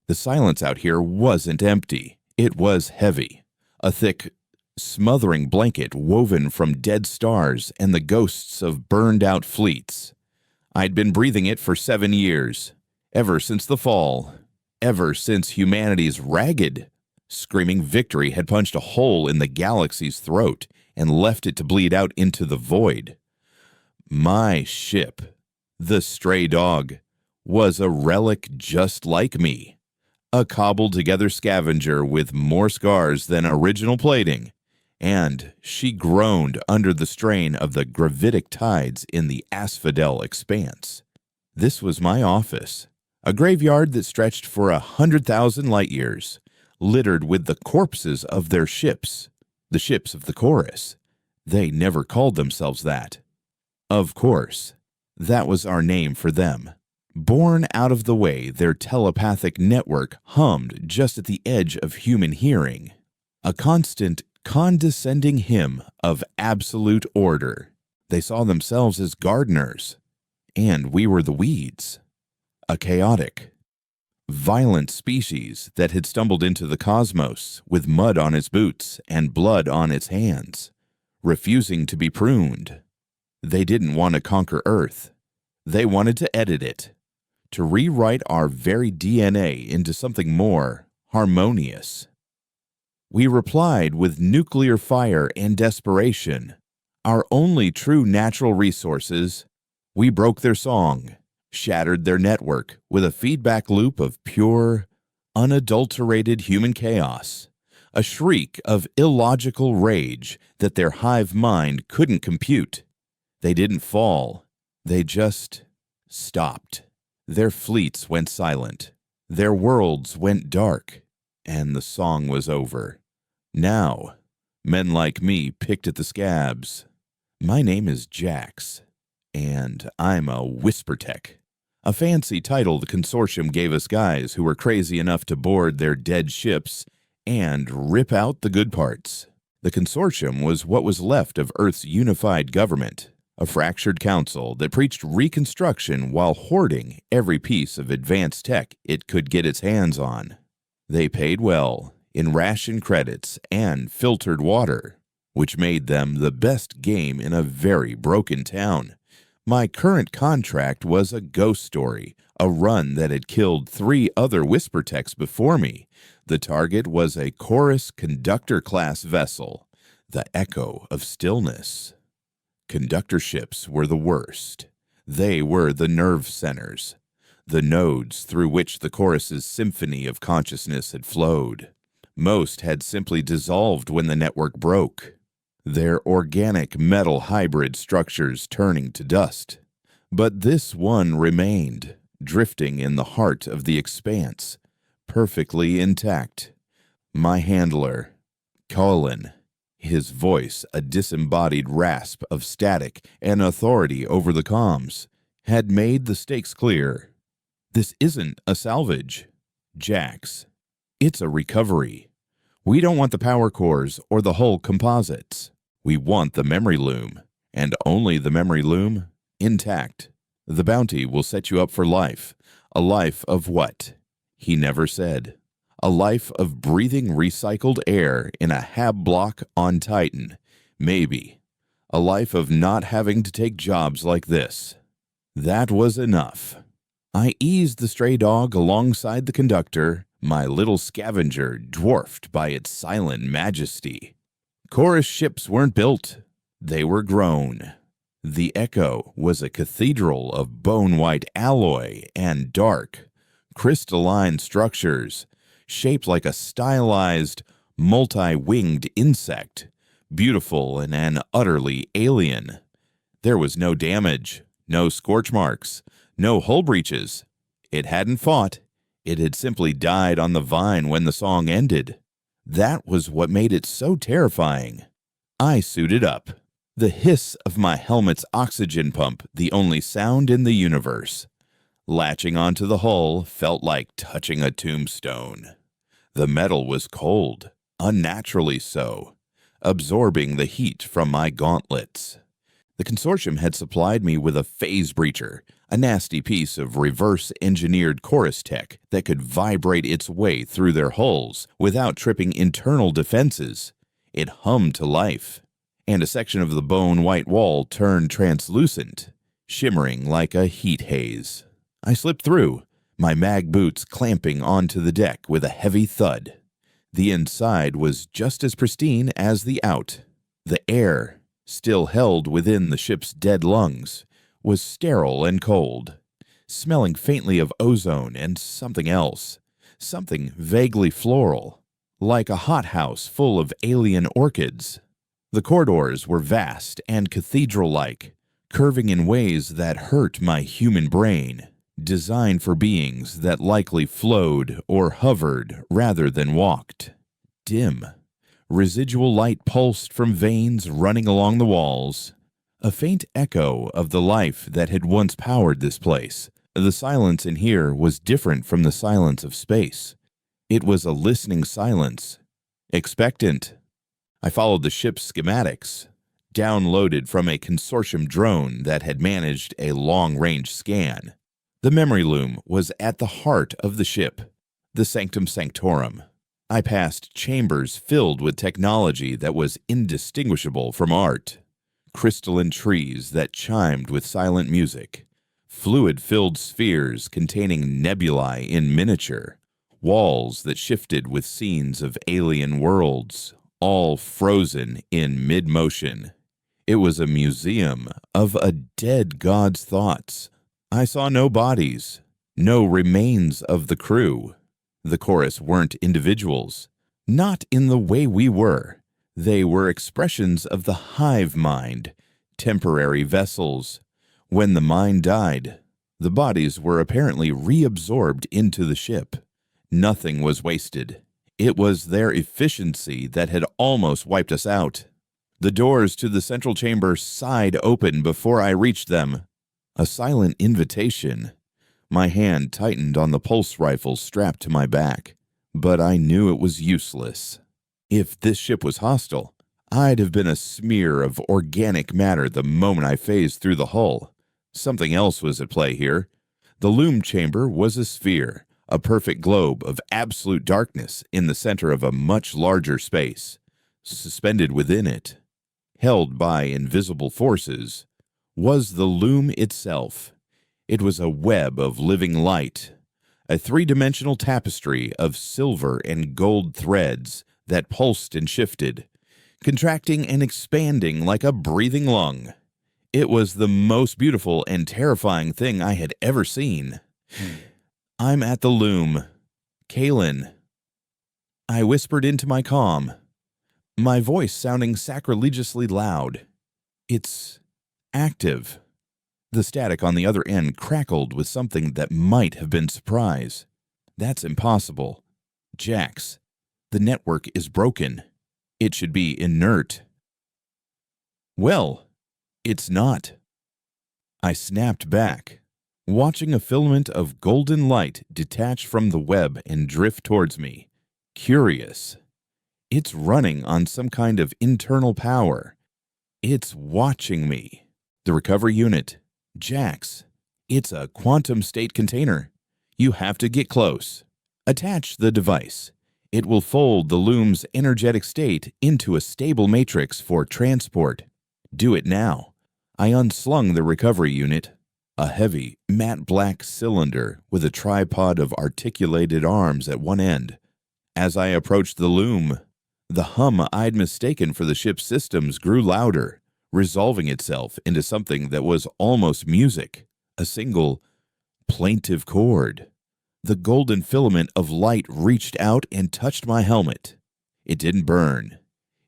The silence out here wasn't empty. It was heavy. A thick, smothering blanket woven from dead stars and the ghosts of burned-out fleets. I'd been breathing it for 7 years, ever since the fall, ever since humanity's ragged, screaming victory had punched a hole in the galaxy's throat and left it to bleed out into the void. My ship, the Stray Dog, was a relic just like me, a cobbled-together scavenger with more scars than original plating, and she groaned under the strain of the gravitic tides in the asphodel expanse. This was my office, a graveyard that stretched for 100,000 light-years, littered with the corpses of their ships, the ships of the chorus. They never called themselves that. Of course, that was our name for them. Born out of the way their telepathic network hummed just at the edge of human hearing, a constant, condescending hymn of absolute order. They saw themselves as gardeners, and we were the weeds, a chaotic, violent species that had stumbled into the cosmos with mud on its boots and blood on its hands, refusing to be pruned. They didn't want to conquer Earth. They wanted to edit it, to rewrite our very DNA into something more harmonious. We replied with nuclear fire and desperation, our only true natural resources. We broke their song, shattered their network with a feedback loop of pure, unadulterated human chaos, a shriek of illogical rage that their hive mind couldn't compute. They didn't fall. They just stopped. Their fleets went silent. Their worlds went dark. And the song was over. Now, men like me picked at the scabs. My name is Jax, and I'm a Whisper Tech, a fancy title the consortium gave us guys who were crazy enough to board their dead ships and rip out the good parts. The consortium was what was left of Earth's unified government, a fractured council that preached reconstruction while hoarding every piece of advanced tech it could get its hands on. They paid well in ration credits and filtered water, which made them the best game in a very broken town. My current contract was a ghost story, a run that had killed 3 other Whisper Techs before me. The target was a Chorus Conductor-class vessel, the Echo of Stillness. Conductor ships were the worst. They were the nerve centers, the nodes through which the chorus's symphony of consciousness had flowed. Most had simply dissolved when the network broke, their organic metal hybrid structures turning to dust. But this one remained, drifting in the heart of the expanse, perfectly intact. My handler, Colin, his voice a disembodied rasp of static and authority over the comms, had made the stakes clear. This isn't a salvage, Jax. It's a recovery. We don't want the power cores or the hull composites. We want the memory loom, and only the memory loom, intact. The bounty will set you up for life. A life of what? He never said. A life of breathing recycled air in a hab block on Titan. Maybe. A life of not having to take jobs like this. That was enough. I eased the stray dog alongside the conductor, my little scavenger dwarfed by its silent majesty. Chorus ships weren't built. They were grown. The Echo was a cathedral of bone-white alloy and dark, crystalline structures, shaped like a stylized, multi-winged insect, beautiful and utterly alien. There was no damage, no scorch marks, no hull breaches. It hadn't fought. It had simply died on the vine when the song ended. That was what made it so terrifying. I suited up. The hiss of my helmet's oxygen pump, the only sound in the universe. Latching onto the hull felt like touching a tombstone. The metal was cold, unnaturally so, absorbing the heat from my gauntlets. The consortium had supplied me with a phase breacher, a nasty piece of reverse-engineered chorus tech that could vibrate its way through their hulls without tripping internal defenses. It hummed to life, and a section of the bone-white wall turned translucent, shimmering like a heat haze. I slipped through, my mag boots clamping onto the deck with a heavy thud. The inside was just as pristine as the out. The air, still held within the ship's dead lungs, was sterile and cold, smelling faintly of ozone and something else, something vaguely floral, like a hothouse full of alien orchids. The corridors were vast and cathedral-like, curving in ways that hurt my human brain, designed for beings that likely flowed or hovered rather than walked. Dim. Residual light pulsed from veins running along the walls, a faint echo of the life that had once powered this place. The silence in here was different from the silence of space. It was a listening silence, expectant. I followed the ship's schematics, downloaded from a consortium drone that had managed a long-range scan. The memory loom was at the heart of the ship, the Sanctum Sanctorum. I passed chambers filled with technology that was indistinguishable from art, crystalline trees that chimed with silent music, fluid-filled spheres containing nebulae in miniature, walls that shifted with scenes of alien worlds, all frozen in mid-motion. It was a museum of a dead god's thoughts. I saw no bodies, no remains of the crew. The chorus weren't individuals, not in the way we were. They were expressions of the hive mind, temporary vessels. When the mind died, the bodies were apparently reabsorbed into the ship. Nothing was wasted. It was their efficiency that had almost wiped us out. The doors to the central chamber sighed open before I reached them. A silent invitation. My hand tightened on the pulse rifle strapped to my back, but I knew it was useless. If this ship was hostile, I'd have been a smear of organic matter the moment I phased through the hull. Something else was at play here. The loom chamber was a sphere, a perfect globe of absolute darkness in the center of a much larger space. Suspended within it, held by invisible forces, was the loom itself. It was a web of living light, a three-dimensional tapestry of silver and gold threads that pulsed and shifted, contracting and expanding like a breathing lung. It was the most beautiful and terrifying thing I had ever seen. I'm at the loom. Kaylin. I whispered into my comm, my voice sounding sacrilegiously loud. It's active. The static on the other end crackled with something that might have been surprise. That's impossible. Jax, the network is broken. It should be inert. Well, it's not. I snapped back, watching a filament of golden light detach from the web and drift towards me. Curious. It's running on some kind of internal power. It's watching me. The recovery unit. Jax. It's a quantum state container. You have to get close. Attach the device. It will fold the loom's energetic state into a stable matrix for transport. Do it now. I unslung the recovery unit, a heavy, matte black cylinder with a tripod of articulated arms at one end. As I approached the loom, the hum I'd mistaken for the ship's systems grew louder, resolving itself into something that was almost music, a single, plaintive chord. The golden filament of light reached out and touched my helmet. It didn't burn.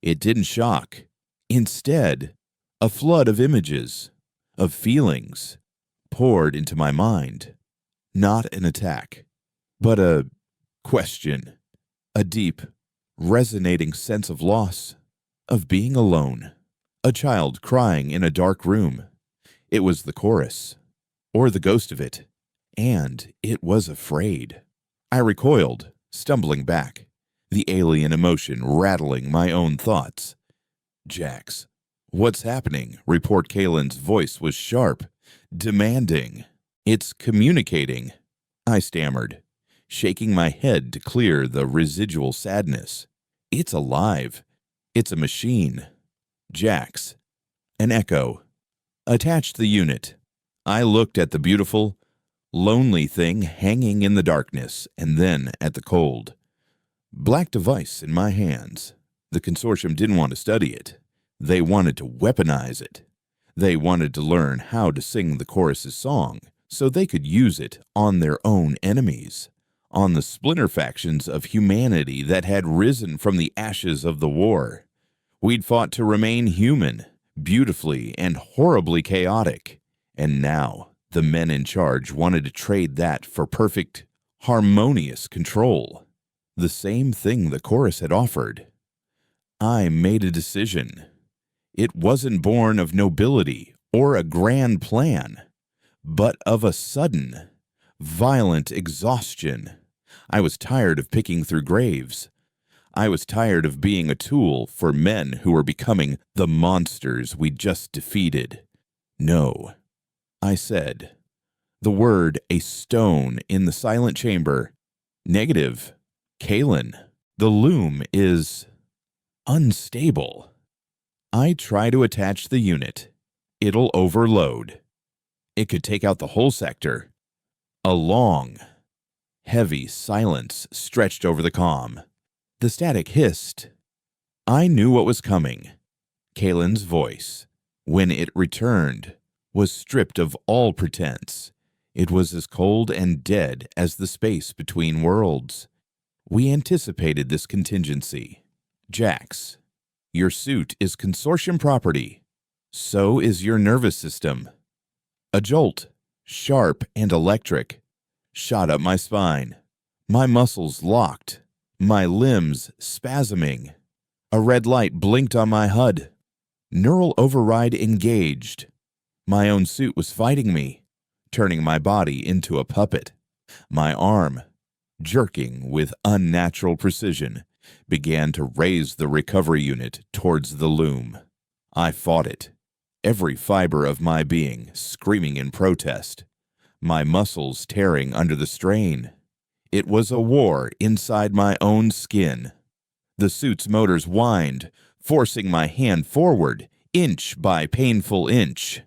It didn't shock. Instead, a flood of images, of feelings, poured into my mind. Not an attack, but a question. A deep, resonating sense of loss, of being alone. A child crying in a dark room. It was the chorus, or the ghost of it, and it was afraid. I recoiled, stumbling back, the alien emotion rattling my own thoughts. Jax. What's happening? Report Kaylin's voice was sharp, demanding. It's communicating, I stammered, shaking my head to clear the residual sadness. It's alive. It's a machine. Jax. An echo. Attached the unit. I looked at the beautiful, lonely thing hanging in the darkness, and then at the cold, black device in my hands. The consortium didn't want to study it. They wanted to weaponize it. They wanted to learn how to sing the chorus's song so they could use it on their own enemies, on the splinter factions of humanity that had risen from the ashes of the war. We'd fought to remain human, beautifully and horribly chaotic, and now the men in charge wanted to trade that for perfect, harmonious control. The same thing the chorus had offered. I made a decision. It wasn't born of nobility or a grand plan, but of a sudden, violent exhaustion. I was tired of picking through graves. I was tired of being a tool for men who were becoming the monsters we'd just defeated. No, I said. The word a stone in the silent chamber. Negative. Kalen, the loom is unstable. I try to attach the unit. It'll overload. It could take out the whole sector. A long, heavy silence stretched over the comm. The static hissed. I knew what was coming. Kalen's voice, when it returned, was stripped of all pretense. It was as cold and dead as the space between worlds. We anticipated this contingency. Jax, your suit is consortium property. So is your nervous system. A jolt, sharp and electric, shot up my spine. My muscles locked, my limbs spasming. A red light blinked on my HUD. Neural override engaged. My own suit was fighting me, turning my body into a puppet. My arm, jerking with unnatural precision, began to raise the recovery unit towards the loom. I fought it, every fiber of my being screaming in protest, my muscles tearing under the strain. It was a war inside my own skin. The suit's motors whined, forcing my hand forward, inch by painful inch.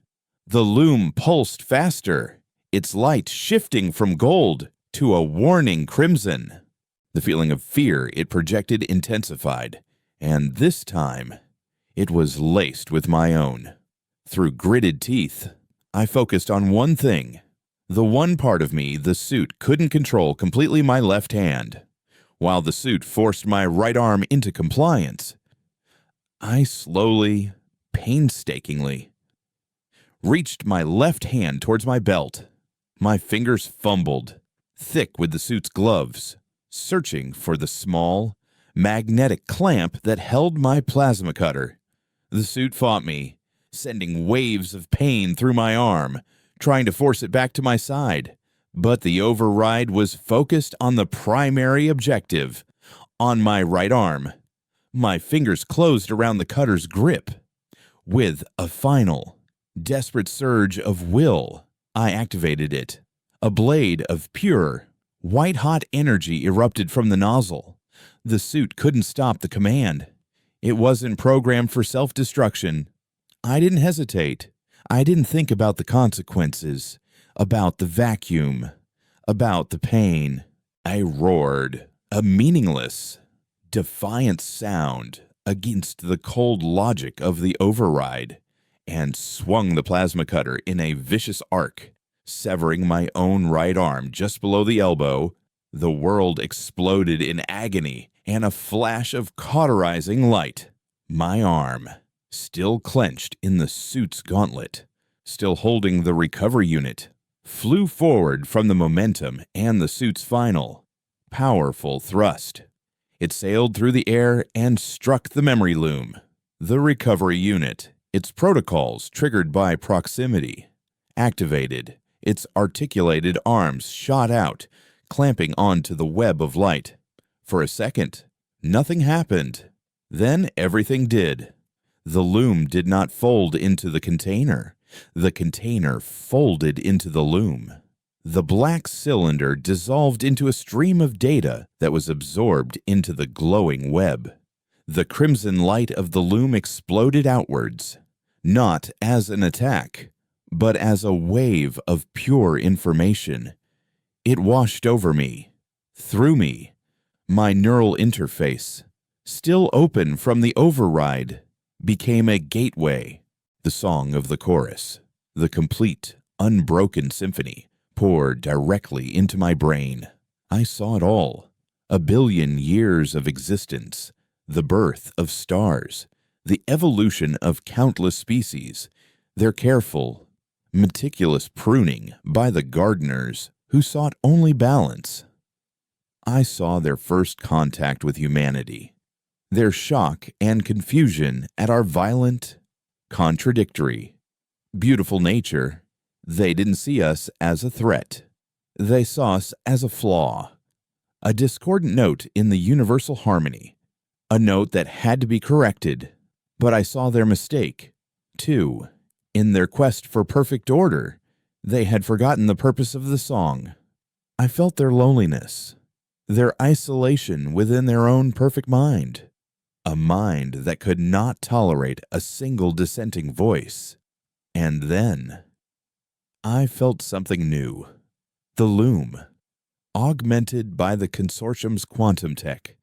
The loom pulsed faster, its light shifting from gold to a warning crimson. The feeling of fear it projected intensified, and this time it was laced with my own. Through gritted teeth, I focused on one thing, the one part of me the suit couldn't control completely, my left hand. While the suit forced my right arm into compliance, I slowly, painstakingly, reached my left hand towards my belt. My fingers fumbled, thick with the suit's gloves, searching for the small, magnetic clamp that held my plasma cutter. The suit fought me, sending waves of pain through my arm, trying to force it back to my side. But the override was focused on the primary objective, on my right arm. My fingers closed around the cutter's grip. With a final, desperate surge of will, I activated it. A blade of pure, white-hot energy erupted from the nozzle. The suit couldn't stop the command. It wasn't programmed for self-destruction. I didn't hesitate. I didn't think about the consequences, about the vacuum, about the pain. I roared, a meaningless, defiant sound against the cold logic of the override, and swung the plasma cutter in a vicious arc, severing my own right arm just below the elbow. The world exploded in agony and a flash of cauterizing light. My arm, still clenched in the suit's gauntlet, still holding the recovery unit, flew forward from the momentum and the suit's final, powerful thrust. It sailed through the air and struck the memory loom. The recovery unit, its protocols triggered by proximity, activated. Its articulated arms shot out, clamping onto the web of light. For a second, nothing happened. Then everything did. The loom did not fold into the container. The container folded into the loom. The black cylinder dissolved into a stream of data that was absorbed into the glowing web. The crimson light of the loom exploded outwards, not as an attack, but as a wave of pure information. It washed over me, through me. My neural interface, still open from the override, became a gateway. The song of the chorus, the complete, unbroken symphony, poured directly into my brain. I saw it all. 1 billion years of existence, the birth of stars, the evolution of countless species, their careful, meticulous pruning by the gardeners who sought only balance. I saw their first contact with humanity, their shock and confusion at our violent, contradictory, beautiful nature. They didn't see us as a threat. They saw us as a flaw, a discordant note in the universal harmony, a note that had to be corrected. But I saw their mistake, too. In their quest for perfect order, they had forgotten the purpose of the song. I felt their loneliness, their isolation within their own perfect mind, a mind that could not tolerate a single dissenting voice. And then I felt something new. The loom, augmented by the consortium's quantum tech,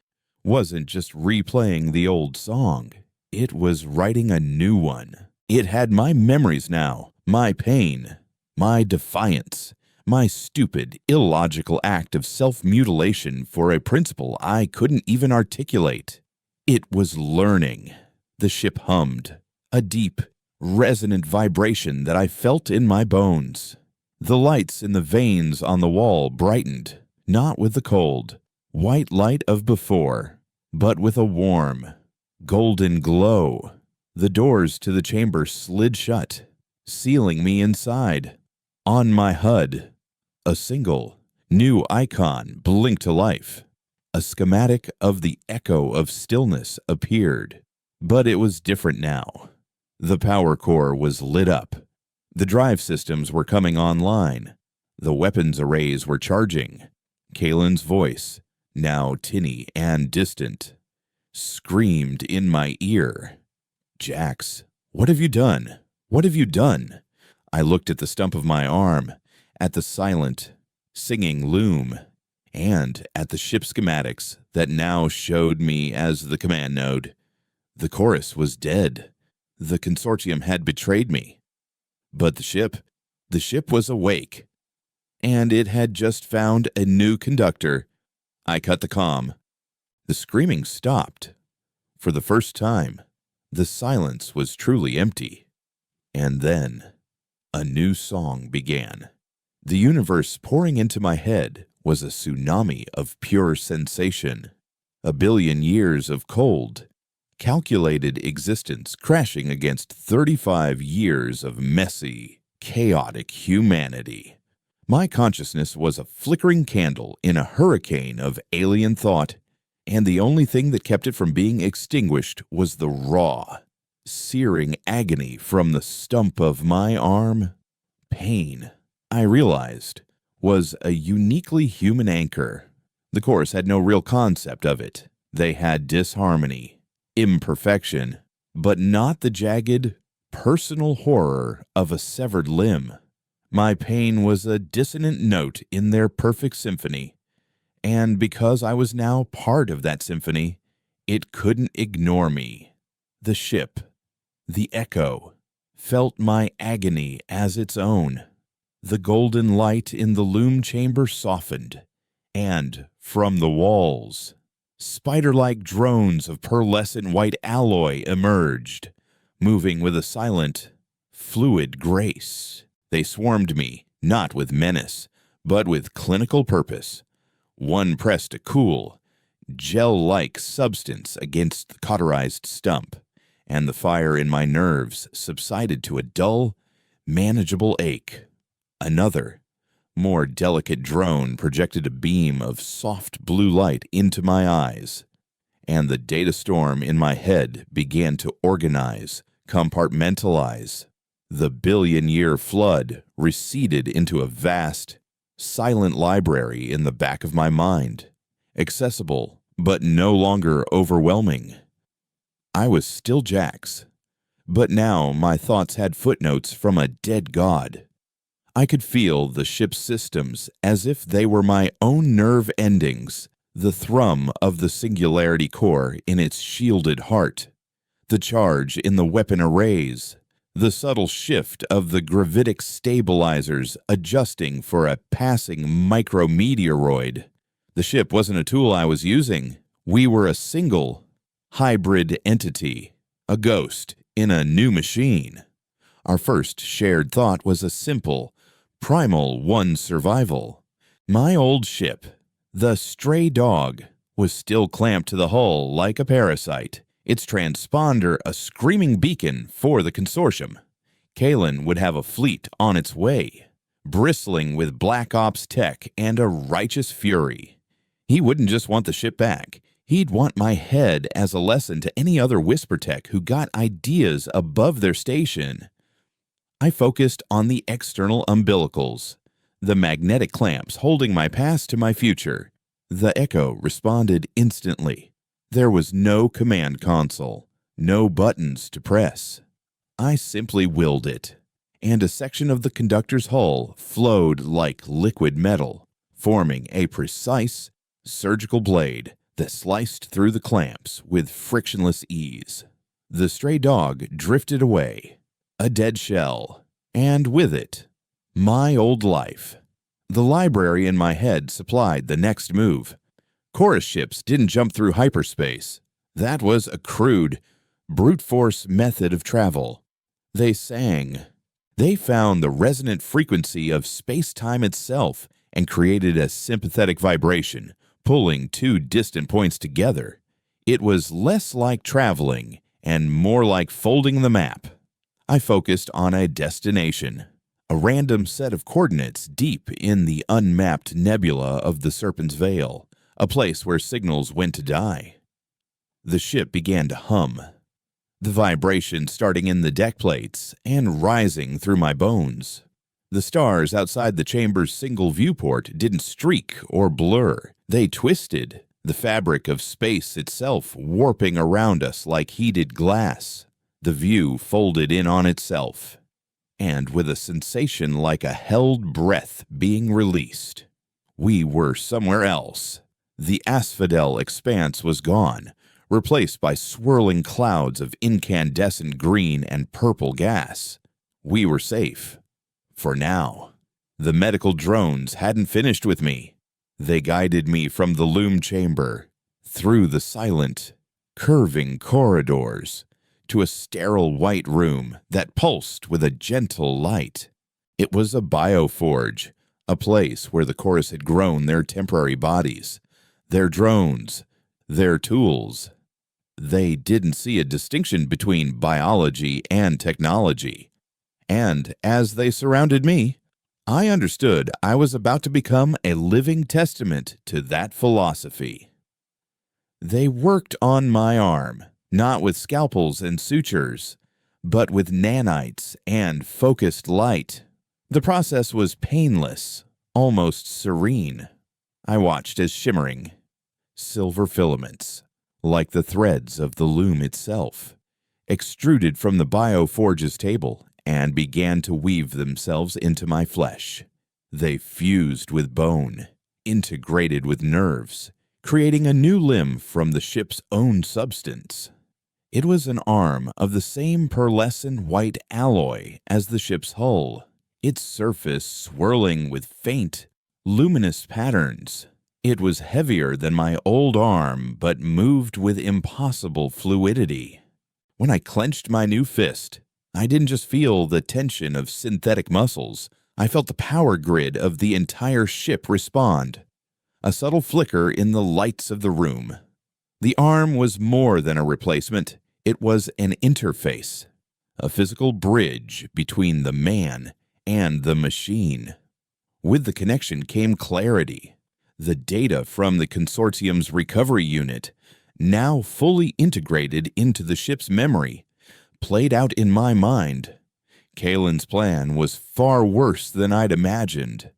wasn't just replaying the old song. It was writing a new one. It had my memories now, my pain, my defiance, my stupid, illogical act of self-mutilation for a principle I couldn't even articulate. It was learning. The ship hummed, a deep, resonant vibration that I felt in my bones. The lights in the vanes on the wall brightened, not with the cold, white light of before, but with a warm, golden glow. The doors to the chamber slid shut, sealing me inside. On my HUD, a single, new icon blinked to life. A schematic of the echo of stillness appeared, but it was different now. The power core was lit up. The drive systems were coming online. The weapons arrays were charging. Kalen's voice, now tinny and distant, screamed in my ear. "Jax, what have you done? What have you done?" I looked at the stump of my arm, at the silent, singing loom, and at the ship schematics that now showed me as the command node. The chorus was dead. The consortium had betrayed me. But the ship was awake, and it had just found a new conductor. I cut the comm. The screaming stopped. For the first time, the silence was truly empty. And then, a new song began. The universe pouring into my head was a tsunami of pure sensation. 1 billion years of cold, calculated existence crashing against 35 years of messy, chaotic humanity. My consciousness was a flickering candle in a hurricane of alien thought, and the only thing that kept it from being extinguished was the raw, searing agony from the stump of my arm. Pain, I realized, was a uniquely human anchor. The chorus had no real concept of it. They had disharmony, imperfection, but not the jagged, personal horror of a severed limb. My pain was a dissonant note in their perfect symphony, and because I was now part of that symphony, it couldn't ignore me. The ship, the echo, felt my agony as its own. The golden light in the loom chamber softened, and from the walls, spider-like drones of pearlescent white alloy emerged, moving with a silent, fluid grace. They swarmed me, not with menace, but with clinical purpose. One pressed a cool, gel-like substance against the cauterized stump, and the fire in my nerves subsided to a dull, manageable ache. Another, more delicate drone projected a beam of soft blue light into my eyes, and the data storm in my head began to organize, compartmentalize. The billion-year flood receded into a vast, silent library in the back of my mind, accessible but no longer overwhelming. I was still Jax, but now my thoughts had footnotes from a dead god. I could feel the ship's systems as if they were my own nerve endings, the thrum of the singularity core in its shielded heart, the charge in the weapon arrays, the subtle shift of the gravitic stabilizers adjusting for a passing micrometeoroid. The ship wasn't a tool I was using. We were a single, hybrid entity, a ghost in a new machine. Our first shared thought was a simple, primal one: survival. My old ship, the stray dog, was still clamped to the hull like a parasite, its transponder a screaming beacon for the consortium. Kalen would have a fleet on its way, bristling with Black Ops tech and a righteous fury. He wouldn't just want the ship back. He'd want my head as a lesson to any other Whisper Tech who got ideas above their station. I focused on the external umbilicals, the magnetic clamps holding my past to my future. The Echo responded instantly. There was no command console, no buttons to press. I simply willed it, and a section of the conductor's hull flowed like liquid metal, forming a precise, surgical blade that sliced through the clamps with frictionless ease. The stray dog drifted away, a dead shell, and with it, my old life. The library in my head supplied the next move. Chorus ships didn't jump through hyperspace. That was a crude, brute force method of travel. They sang. They found the resonant frequency of space-time itself and created a sympathetic vibration, pulling two distant points together. It was less like traveling and more like folding the map. I focused on a destination, a random set of coordinates deep in the unmapped nebula of the Serpent's Veil, a place where signals went to die. The ship began to hum, the vibration starting in the deck plates and rising through my bones. The stars outside the chamber's single viewport didn't streak or blur. They twisted, the fabric of space itself warping around us like heated glass. The view folded in on itself, and with a sensation like a held breath being released. We were somewhere else. The asphodel expanse was gone, replaced by swirling clouds of incandescent green and purple gas. We were safe. For now. The medical drones hadn't finished with me. They guided me from the loom chamber, through the silent, curving corridors, to a sterile white room that pulsed with a gentle light. It was a bioforge, a place where the chorus had grown their temporary bodies, their drones, their tools. They didn't see a distinction between biology and technology. And as they surrounded me, I understood I was about to become a living testament to that philosophy. They worked on my arm, not with scalpels and sutures, but with nanites and focused light. The process was painless, almost serene. I watched as shimmering, silver filaments, like the threads of the loom itself, extruded from the bioforge's table and began to weave themselves into my flesh. They fused with bone, integrated with nerves, creating a new limb from the ship's own substance. It was an arm of the same pearlescent white alloy as the ship's hull, its surface swirling with faint, luminous patterns. It was heavier than my old arm, but moved with impossible fluidity. When I clenched my new fist, I didn't just feel the tension of synthetic muscles. I felt the power grid of the entire ship respond. A subtle flicker in the lights of the room. The arm was more than a replacement. It was an interface, a physical bridge between the man and the machine. With the connection came clarity. The data from the consortium's recovery unit, now fully integrated into the ship's memory, played out in my mind. Kalen's plan was far worse than I'd imagined.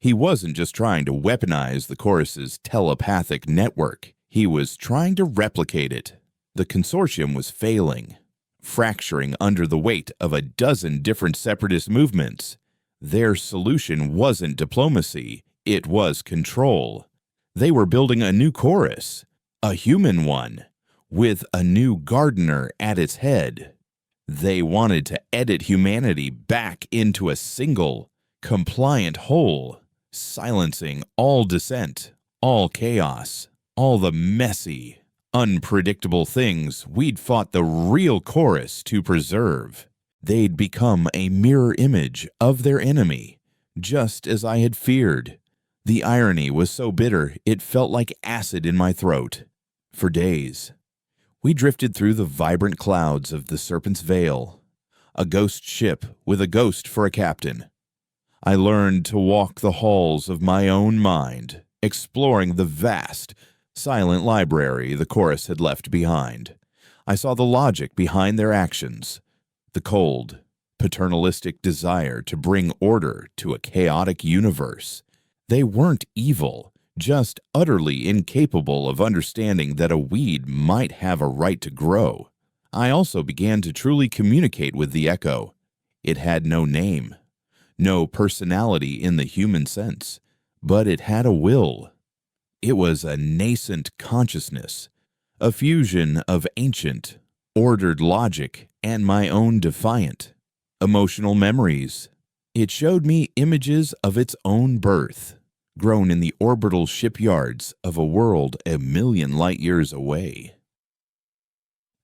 He wasn't just trying to weaponize the chorus's telepathic network. He was trying to replicate it. The consortium was failing, fracturing under the weight of a dozen different separatist movements. Their solution wasn't diplomacy, it was control. They were building a new chorus, a human one, with a new gardener at its head. They wanted to edit humanity back into a single, compliant whole, silencing all dissent, all chaos, all the messy, unpredictable things we'd fought the real chorus to preserve. They'd become a mirror image of their enemy, just as I had feared. The irony was so bitter it felt like acid in my throat. For days, we drifted through the vibrant clouds of the Serpent's Veil, a ghost ship with a ghost for a captain. I learned to walk the halls of my own mind, exploring the vast, silent library the chorus had left behind. I saw the logic behind their actions, the cold, paternalistic desire to bring order to a chaotic universe. They weren't evil, just utterly incapable of understanding that a weed might have a right to grow. I also began to truly communicate with the Echo. It had no name, no personality in the human sense, but it had a will. It was a nascent consciousness, a fusion of ancient, ordered logic and my own defiant, emotional memories. It showed me images of its own birth, grown in the orbital shipyards of a world a million light-years away.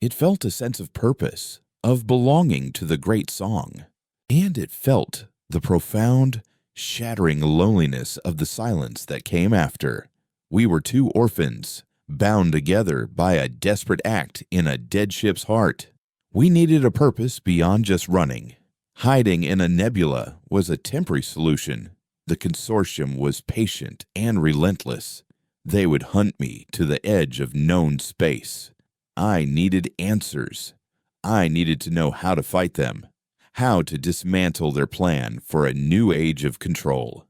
It felt a sense of purpose, of belonging to the great song, and it felt the profound, shattering loneliness of the silence that came after. We were two orphans, bound together by a desperate act in a dead ship's heart. We needed a purpose beyond just running. Hiding in a nebula was a temporary solution. The consortium was patient and relentless. They would hunt me to the edge of known space. I needed answers. I needed to know how to fight them, how to dismantle their plan for a new age of control.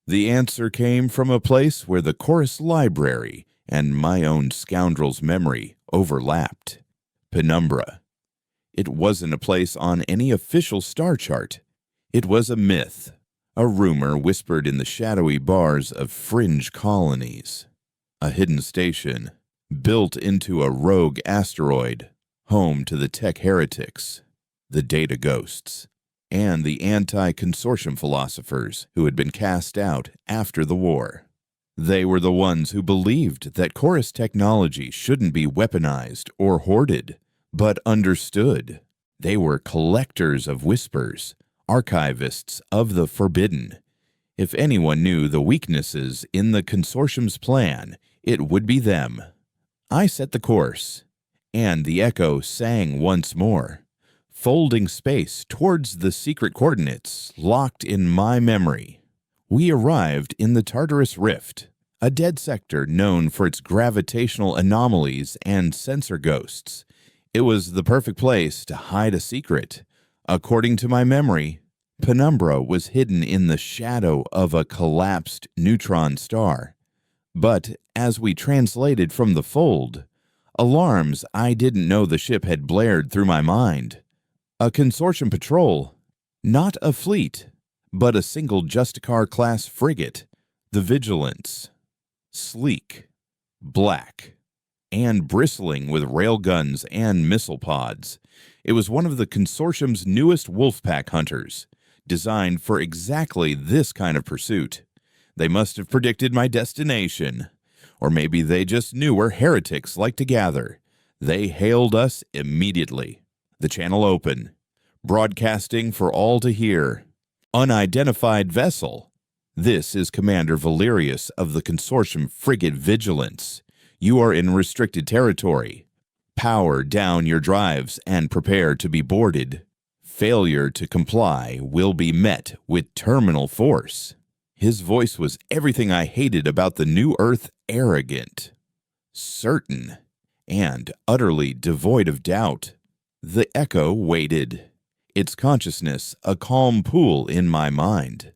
The answer came from a place where the chorus library and my own scoundrel's memory overlapped. Penumbra. It wasn't a place on any official star chart. It was a myth, a rumor whispered in the shadowy bars of fringe colonies. A hidden station, built into a rogue asteroid, home to the tech heretics, the data ghosts, and the anti-consortium philosophers who had been cast out after the war. They were the ones who believed that chorus technology shouldn't be weaponized or hoarded, but understood. They were collectors of whispers, archivists of the forbidden. If anyone knew the weaknesses in the consortium's plan, it would be them. I set the course, and the Echo sang once more, folding space towards the secret coordinates locked in my memory. We arrived in the Tartarus Rift, a dead sector known for its gravitational anomalies and sensor ghosts. It was the perfect place to hide a secret. According to my memory, Penumbra was hidden in the shadow of a collapsed neutron star. But as we translated from the fold, alarms I didn't know the ship had blared through my mind. A consortium patrol, not a fleet, but a single Justicar-class frigate, the Vigilance. Sleek, black, and bristling with railguns and missile pods. It was one of the consortium's newest wolfpack hunters, designed for exactly this kind of pursuit. They must have predicted my destination. Or maybe they just knew where heretics like to gather. They hailed us immediately. The channel open, broadcasting for all to hear. Unidentified vessel. This is Commander Valerius of the consortium frigate Vigilance. You are in restricted territory. Power down your drives and prepare to be boarded. Failure to comply will be met with terminal force. His voice was everything I hated about the New Earth: arrogant, certain, and utterly devoid of doubt. The Echo waited, its consciousness a calm pool in my mind.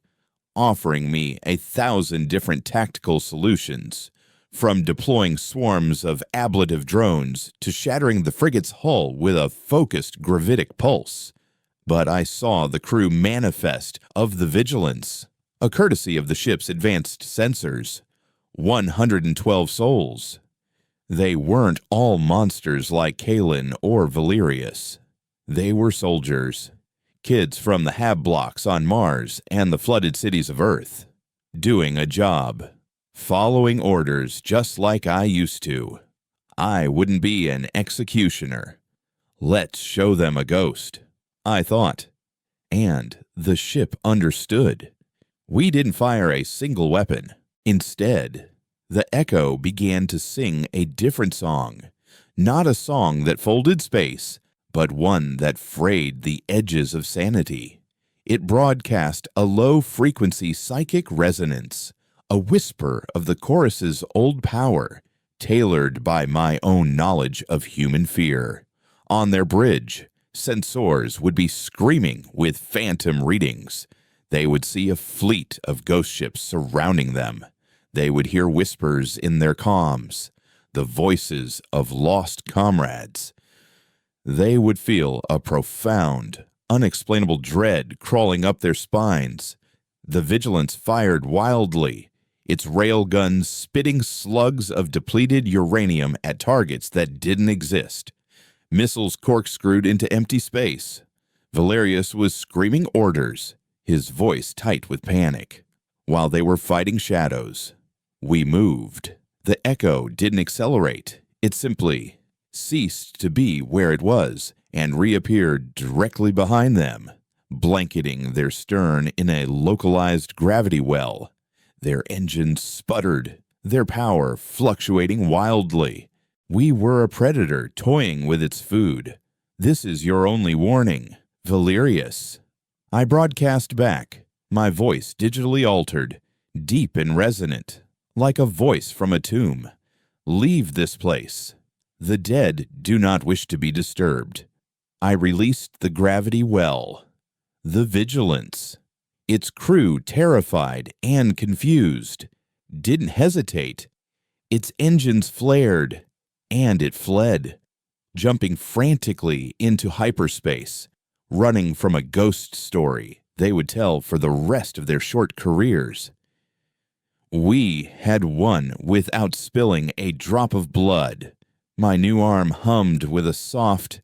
offering me 1,000 different tactical solutions, from deploying swarms of ablative drones to shattering the frigate's hull with a focused gravitic pulse. But I saw the crew manifest of the Vigilance, a courtesy of the ship's advanced sensors. 112 souls. They weren't all monsters like Kalen or Valerius. They were soldiers, kids from the Hab blocks on Mars and the flooded cities of Earth, doing a job, following orders just like I used to. I wouldn't be an executioner. Let's show them a ghost, I thought. And the ship understood. We didn't fire a single weapon. Instead, the Echo began to sing a different song, not a song that folded space, but one that frayed the edges of sanity. It broadcast a low-frequency psychic resonance, a whisper of the chorus's old power, tailored by my own knowledge of human fear. On their bridge, sensors would be screaming with phantom readings. They would see a fleet of ghost ships surrounding them. They would hear whispers in their comms, the voices of lost comrades. They would feel a profound, unexplainable dread crawling up their spines. The Vigilance fired wildly, its railguns spitting slugs of depleted uranium at targets that didn't exist. Missiles corkscrewed into empty space. Valerius was screaming orders, his voice tight with panic. While they were fighting shadows, we moved. The Echo didn't accelerate. It simply ceased to be where it was and reappeared directly behind them, blanketing their stern in a localized gravity well. Their engines sputtered, their power fluctuating wildly. We were a predator toying with its food. This is your only warning, Valerius. I broadcast back, my voice digitally altered, deep and resonant, like a voice from a tomb. Leave this place. The dead do not wish to be disturbed. I released the gravity well. The Vigilance, its crew terrified and confused, didn't hesitate. Its engines flared, and it fled, jumping frantically into hyperspace, running from a ghost story they would tell for the rest of their short careers. We had won without spilling a drop of blood. My new arm hummed with a soft,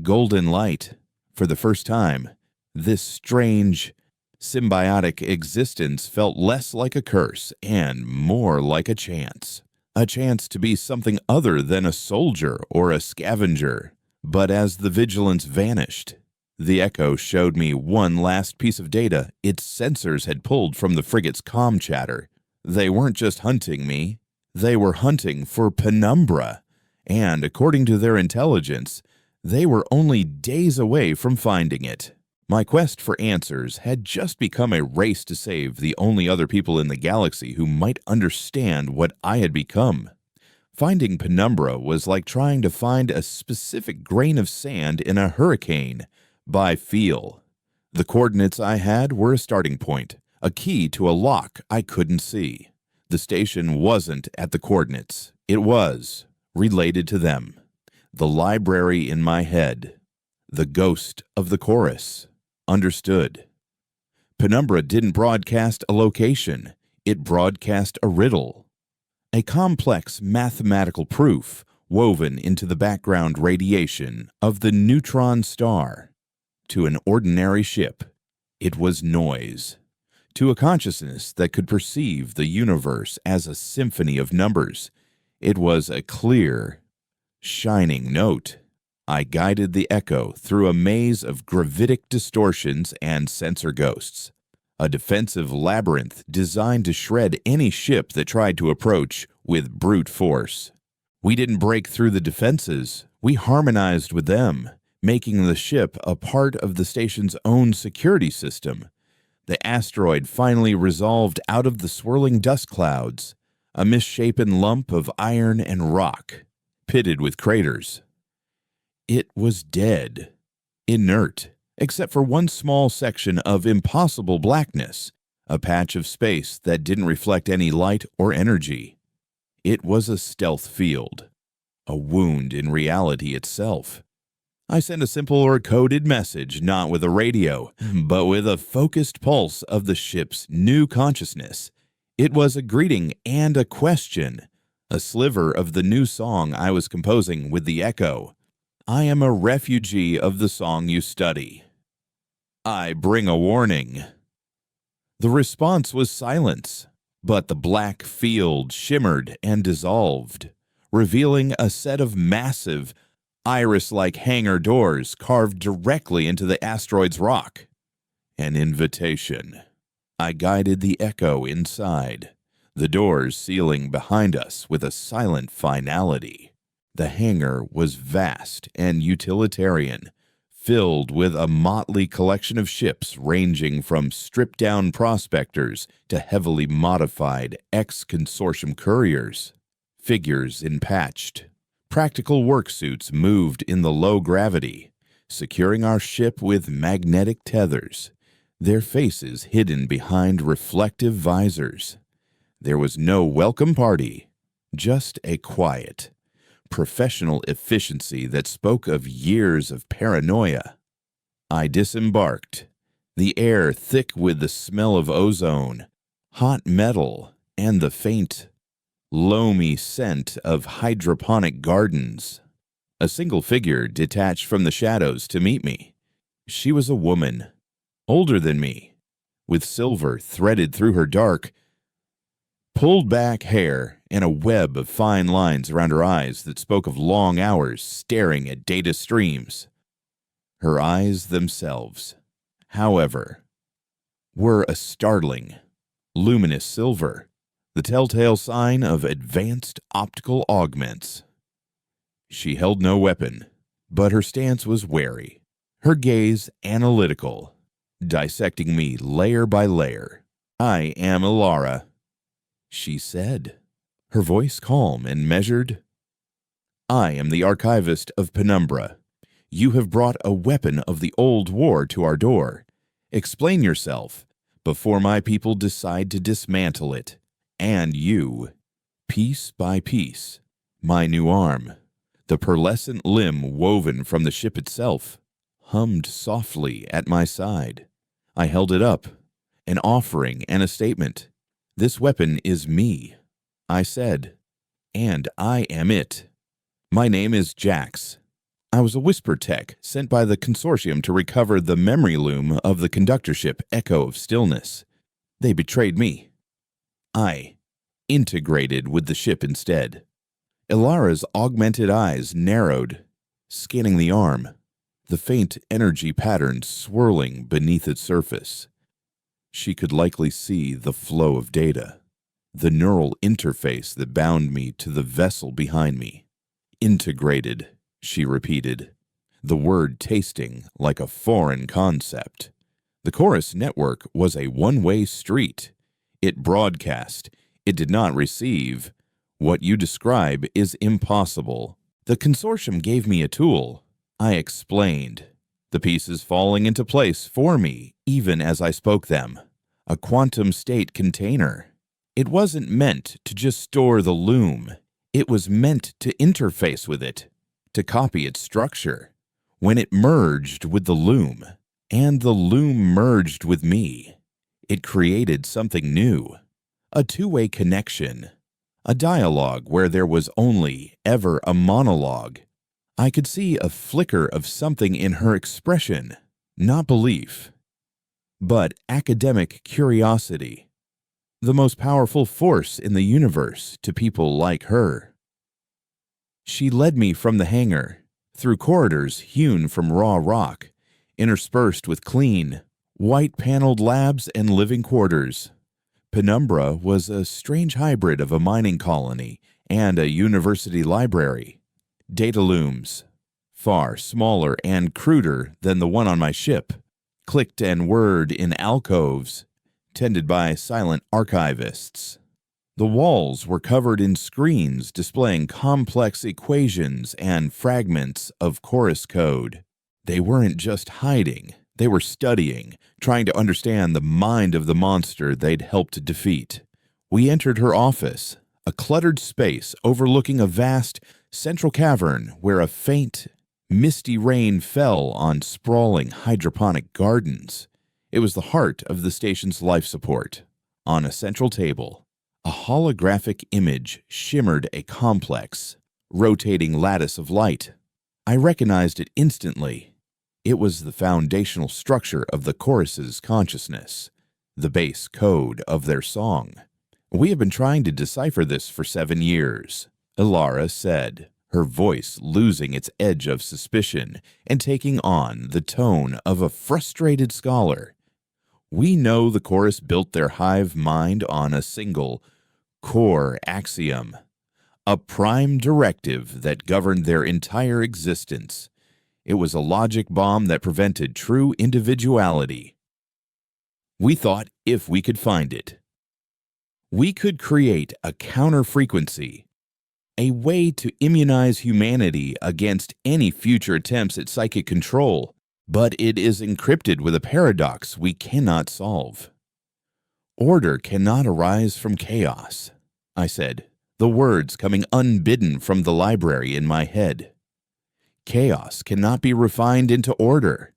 golden light. For the first time, this strange, symbiotic existence felt less like a curse and more like a chance to be something other than a soldier or a scavenger. But as the Vigilance vanished, the Echo showed me one last piece of data its sensors had pulled from the frigate's comm chatter. They weren't just hunting me, they were hunting for Penumbra, and according to their intelligence, they were only days away from finding it. My quest for answers had just become a race to save the only other people in the galaxy who might understand what I had become. Finding Penumbra was like trying to find a specific grain of sand in a hurricane by feel. The coordinates I had were a starting point, a key to a lock I couldn't see. The station wasn't at the coordinates. It was related to them. The library in my head, the ghost of the chorus, understood. Penumbra didn't broadcast a location. It broadcast a riddle, a complex mathematical proof woven into the background radiation of the neutron star. To an ordinary ship, it was noise. To a consciousness that could perceive the universe as a symphony of numbers, it was a clear, shining note. I guided the Echo through a maze of gravitic distortions and sensor ghosts, a defensive labyrinth designed to shred any ship that tried to approach with brute force. We didn't break through the defenses, we harmonized with them, making the ship a part of the station's own security system. The asteroid finally resolved out of the swirling dust clouds, a misshapen lump of iron and rock, pitted with craters. It was dead, inert, except for one small section of impossible blackness, a patch of space that didn't reflect any light or energy. It was a stealth field, a wound in reality itself. I sent a simple or coded message, not with a radio, but with a focused pulse of the ship's new consciousness. It was a greeting and a question, a sliver of the new song I was composing with the echo. I am a refugee of the song you study. I bring a warning. The response was silence, but the black field shimmered and dissolved, revealing a set of massive, iris-like hangar doors carved directly into the asteroid's rock. An invitation. I guided the echo inside, the doors sealing behind us with a silent finality. The hangar was vast and utilitarian, filled with a motley collection of ships ranging from stripped-down prospectors to heavily modified ex-consortium couriers. Figures in patched, practical work suits moved in the low gravity, securing our ship with magnetic tethers, their faces hidden behind reflective visors. There was no welcome party, just a quiet, professional efficiency that spoke of years of paranoia. I disembarked, the air thick with the smell of ozone, hot metal, and the faint, loamy scent of hydroponic gardens. A single figure detached from the shadows to meet me. She was a woman, older than me, with silver threaded through her dark, pulled-back hair and a web of fine lines around her eyes that spoke of long hours staring at data streams. Her eyes themselves, however, were a startling, luminous silver, the telltale sign of advanced optical augments. She held no weapon, but her stance was wary, her gaze analytical, dissecting me layer by layer. I am Ilara, she said, her voice calm and measured. I am the archivist of Penumbra. You have brought a weapon of the old war to our door. Explain yourself before my people decide to dismantle it. And you, piece by piece, my new arm, the pearlescent limb woven from the ship itself, hummed softly at my side. I held it up, an offering and a statement. This weapon is me, I said, and I am it. My name is Jax. I was a whisper tech sent by the consortium to recover the memory loom of the conductor ship Echo of Stillness. They betrayed me. I integrated with the ship instead. Ilara's augmented eyes narrowed, scanning the arm, the faint energy pattern swirling beneath its surface. She could likely see the flow of data, the neural interface that bound me to the vessel behind me. Integrated, she repeated, the word tasting like a foreign concept. The Chorus network was a one-way street. It broadcast. It did not receive. What you describe is impossible. The consortium gave me a tool. I explained, the pieces falling into place for me even as I spoke them. A quantum state container. It wasn't meant to just store the loom. It was meant to interface with it, to copy its structure. When it merged with the loom, and the loom merged with me, it created something new. A two-way connection. A dialogue where there was only ever a monologue. I could see a flicker of something in her expression, not belief, but academic curiosity. The most powerful force in the universe to people like her. She led me from the hangar, through corridors hewn from raw rock, interspersed with clean, white-paneled labs and living quarters. Penumbra was a strange hybrid of a mining colony and a university library. Data looms, far smaller and cruder than the one on my ship, clicked and whirred in alcoves, tended by silent archivists. The walls were covered in screens displaying complex equations and fragments of chorus code. They weren't just hiding, They were studying, trying to understand the mind of the monster they'd helped defeat. We entered her office, a cluttered space overlooking a vast central cavern where a faint, misty rain fell on sprawling hydroponic gardens. It was the heart of the station's life support. On a central table, a holographic image shimmered a complex, rotating lattice of light. I recognized it instantly. It was the foundational structure of the chorus's consciousness, the base code of their song. We have been trying to decipher this for 7 years, Ilara said, her voice losing its edge of suspicion and taking on the tone of a frustrated scholar. We know the chorus built their hive mind on a single core axiom, a prime directive that governed their entire existence. It was a logic bomb that prevented true individuality. We thought if we could find it, we could create a counter-frequency, a way to immunize humanity against any future attempts at psychic control, but it is encrypted with a paradox we cannot solve. Order cannot arise from chaos, I said, the words coming unbidden from the library in my head. Chaos cannot be refined into order.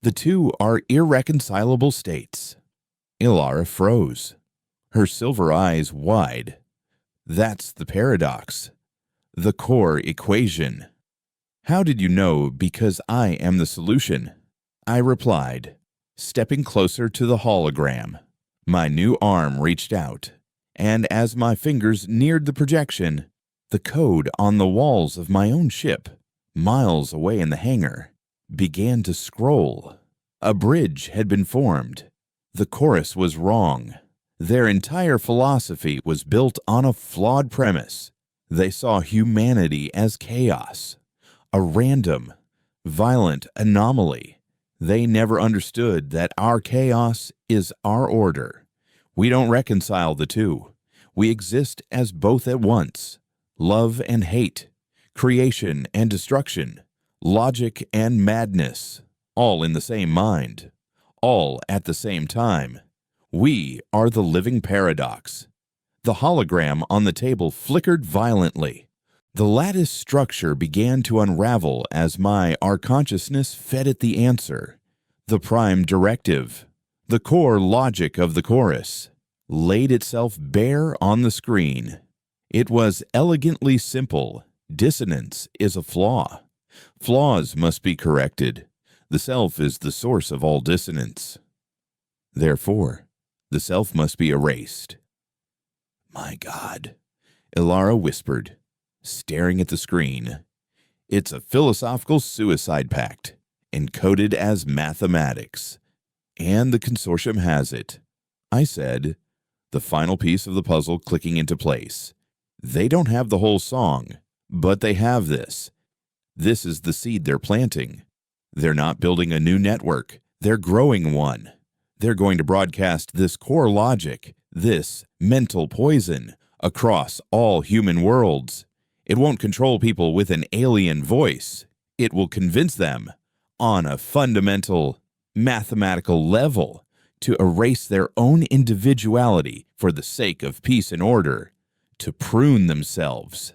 The two are irreconcilable states. Ilara froze, her silver eyes wide. That's the paradox, the core equation. How did you know? Because I am the solution, I replied, stepping closer to the hologram. My new arm reached out, and as my fingers neared the projection, the code on the walls of my own ship, miles away in the hangar, began to scroll. A bridge had been formed. The chorus was wrong. Their entire philosophy was built on a flawed premise. They saw humanity as chaos, a random, violent anomaly. They never understood that our chaos is our order. We don't reconcile the two. We exist as both at once, love and hate, creation and destruction, logic and madness, all in the same mind, all at the same time. We are the living paradox. The hologram on the table flickered violently. The lattice structure began to unravel as our consciousness fed it the answer. The prime directive, the core logic of the chorus, laid itself bare on the screen. It was elegantly simple. Dissonance is a flaw. Flaws must be corrected. The self is the source of all dissonance. Therefore, the self must be erased. My God, Ilara whispered, staring at the screen. It's a philosophical suicide pact, encoded as mathematics. And the consortium has it, I said, the final piece of the puzzle clicking into place. They don't have the whole song, but they have this. This is the seed they're planting. They're not building a new network. They're growing one. They're going to broadcast this core logic, this mental poison, across all human worlds. It won't control people with an alien voice. It will convince them, on a fundamental, mathematical level, to erase their own individuality for the sake of peace and order, to prune themselves.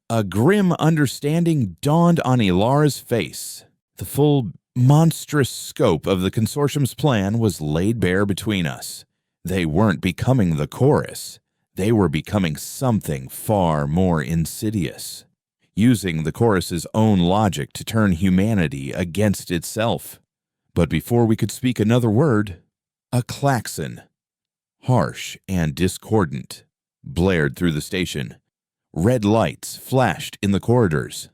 A grim understanding dawned on Ilara's face. The full, monstrous scope of the consortium's plan was laid bare between us. They weren't becoming the chorus. They were becoming something far more insidious, using the chorus's own logic to turn humanity against itself. But before we could speak another word, a klaxon, harsh and discordant, blared through the station. Red lights flashed in the corridors.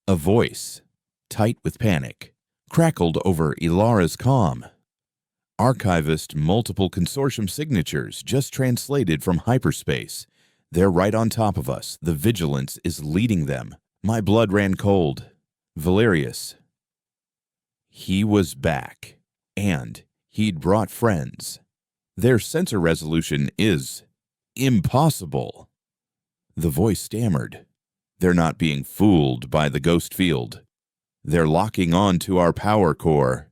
A voice, tight with panic, crackled over Ilara's comm. Archivist multiple consortium signatures just translated from hyperspace. They're right on top of us. The vigilance is leading them. My blood ran cold. Valerius. He was back, and he'd brought friends. Their sensor resolution is impossible. The voice stammered. They're not being fooled by the ghost field. They're locking on to our power core.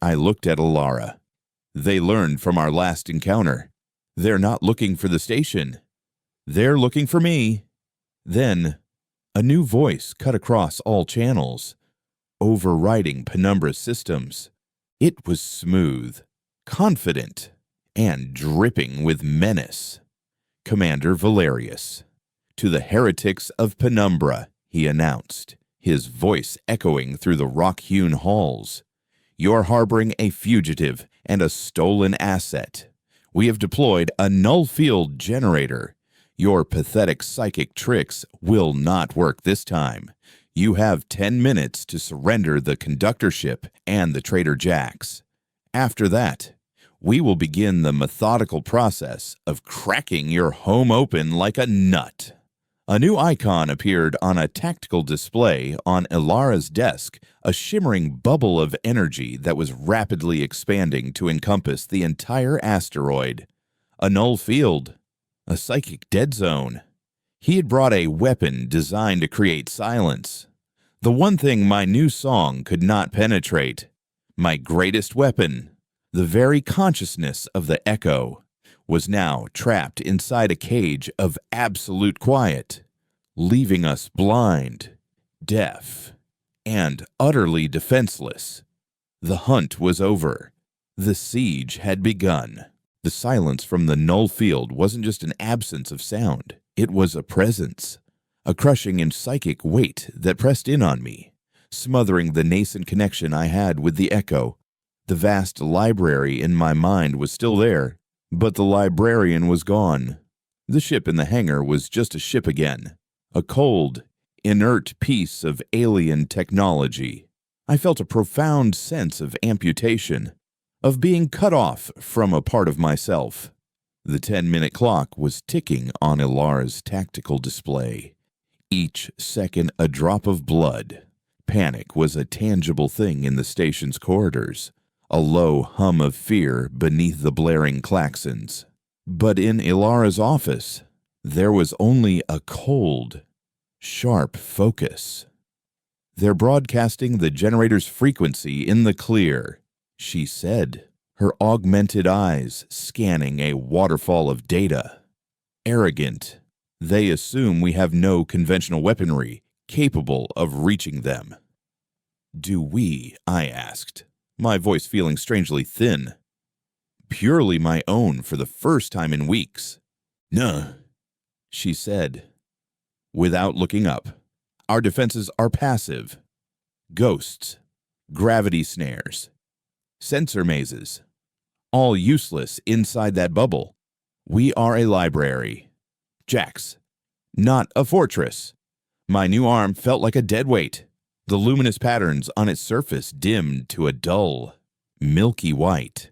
I looked at Alara. They learned from our last encounter. They're not looking for the station. They're looking for me. Then, a new voice cut across all channels, overriding Penumbra's systems. It was smooth, confident, and dripping with menace. Commander Valerius. To the heretics of Penumbra, he announced, his voice echoing through the rock-hewn halls. You're harboring a fugitive and a stolen asset. We have deployed a null field generator. Your pathetic psychic tricks will not work this time. You have 10 minutes to surrender the conductor ship and the Trader Jacks. After that, we will begin the methodical process of cracking your home open like a nut. A new icon appeared on a tactical display on Ilara's desk, a shimmering bubble of energy that was rapidly expanding to encompass the entire asteroid. A null field. A psychic dead zone. He had brought a weapon designed to create silence. The one thing my new song could not penetrate. My greatest weapon, the very consciousness of the echo, was now trapped inside a cage of absolute quiet, leaving us blind, deaf, and utterly defenseless. The hunt was over. The siege had begun. The silence from the null field wasn't just an absence of sound. It was a presence, a crushing and psychic weight that pressed in on me, smothering the nascent connection I had with the echo. The vast library in my mind was still there, but the librarian was gone. The ship in the hangar was just a ship again, a cold, inert piece of alien technology. I felt a profound sense of amputation, of being cut off from a part of myself. The 10-minute clock was ticking on Ilara's tactical display. Each second a drop of blood. Panic was a tangible thing in the station's corridors, a low hum of fear beneath the blaring klaxons. But in Ilara's office, there was only a cold, sharp focus. They're broadcasting the generator's frequency in the clear, she said, her augmented eyes scanning a waterfall of data. Arrogant, they assume we have no conventional weaponry capable of reaching them. Do we? I asked, my voice feeling strangely thin. Purely my own for the first time in weeks. No, she said, without looking up. Our defenses are passive. Ghosts, gravity snares, sensor mazes, all useless inside that bubble. We are a library. Jax, not a fortress. My new arm felt like a dead weight. The luminous patterns on its surface dimmed to a dull, milky white.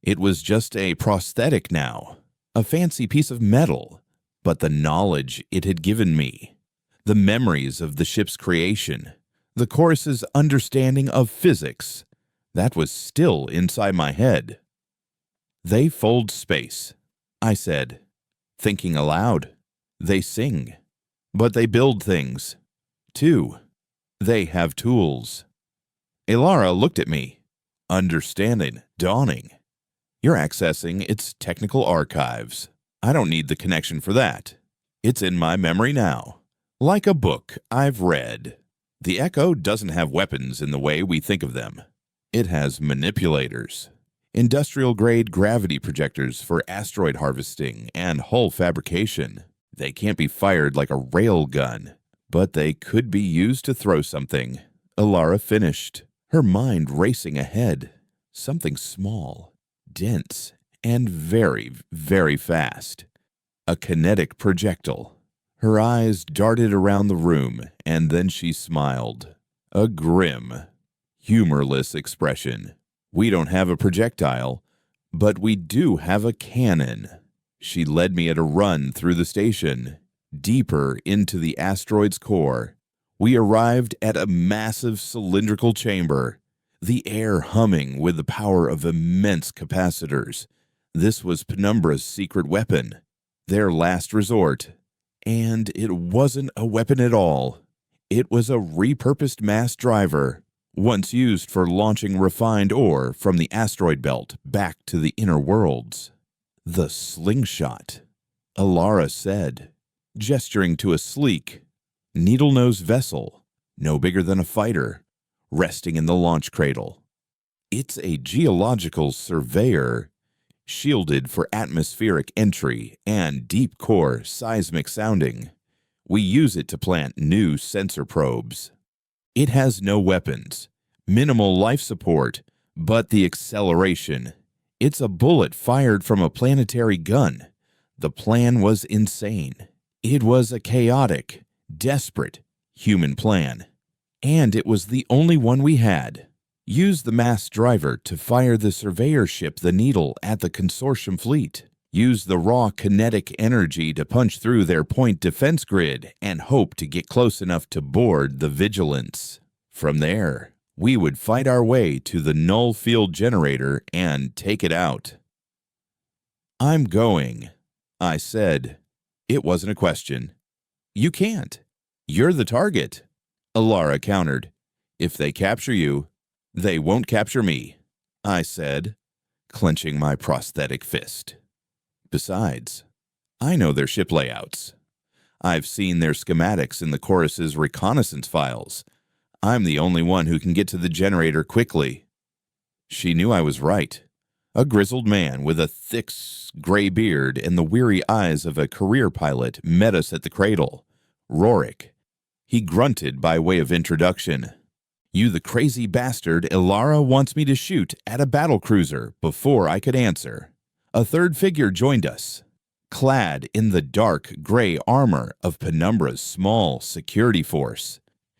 It was just a prosthetic now, a fancy piece of metal, but the knowledge it had given me, the memories of the ship's creation, the chorus's understanding of physics, that was still inside my head. They fold space, I said, thinking aloud. They sing, but they build things, too. They have tools. Ilara looked at me, understanding, dawning. You're accessing its technical archives. I don't need the connection for that. It's in my memory now, like a book I've read. The Echo doesn't have weapons in the way we think of them. It has manipulators, industrial-grade gravity projectors for asteroid harvesting and hull fabrication. They can't be fired like a rail gun, but they could be used to throw something. Ilara finished, her mind racing ahead. Something small, dense, and very, very fast. A kinetic projectile. Her eyes darted around the room, and then she smiled. A grim, humorless expression. We don't have a projectile, but we do have a cannon. She led me at a run through the station, deeper into the asteroid's core. We arrived at a massive cylindrical chamber, the air humming with the power of immense capacitors. This was Penumbra's secret weapon, their last resort. And it wasn't a weapon at all. It was a repurposed mass driver, once used for launching refined ore from the asteroid belt back to the inner worlds. The slingshot, Alara said, gesturing to a sleek, needle-nosed vessel, no bigger than a fighter, resting in the launch cradle. It's a geological surveyor, shielded for atmospheric entry and deep core seismic sounding. We use it to plant new sensor probes. It has no weapons, minimal life support, but the acceleration. It's a bullet fired from a planetary gun. The plan was insane. It was a chaotic, desperate human plan. And it was the only one we had. Use the mass driver to fire the surveyor ship the Needle at the consortium fleet. Use the raw kinetic energy to punch through their point defense grid and hope to get close enough to board the Vigilance. From there, we would fight our way to the null field generator and take it out. "I'm going," I said. It wasn't a question. "You can't. You're the target," Alara countered. "If they capture you, they won't capture me," I said, clenching my prosthetic fist. Besides, I know their ship layouts. I've seen their schematics in the Chorus's reconnaissance files. I'm the only one who can get to the generator quickly. She knew I was right. A grizzled man with a thick gray beard and the weary eyes of a career pilot met us at the cradle. Rorik. He grunted by way of introduction. "You the crazy bastard Alara wants me to shoot at a battlecruiser," before I could answer. A third figure joined us, clad in the dark gray armor of Penumbra's small security force.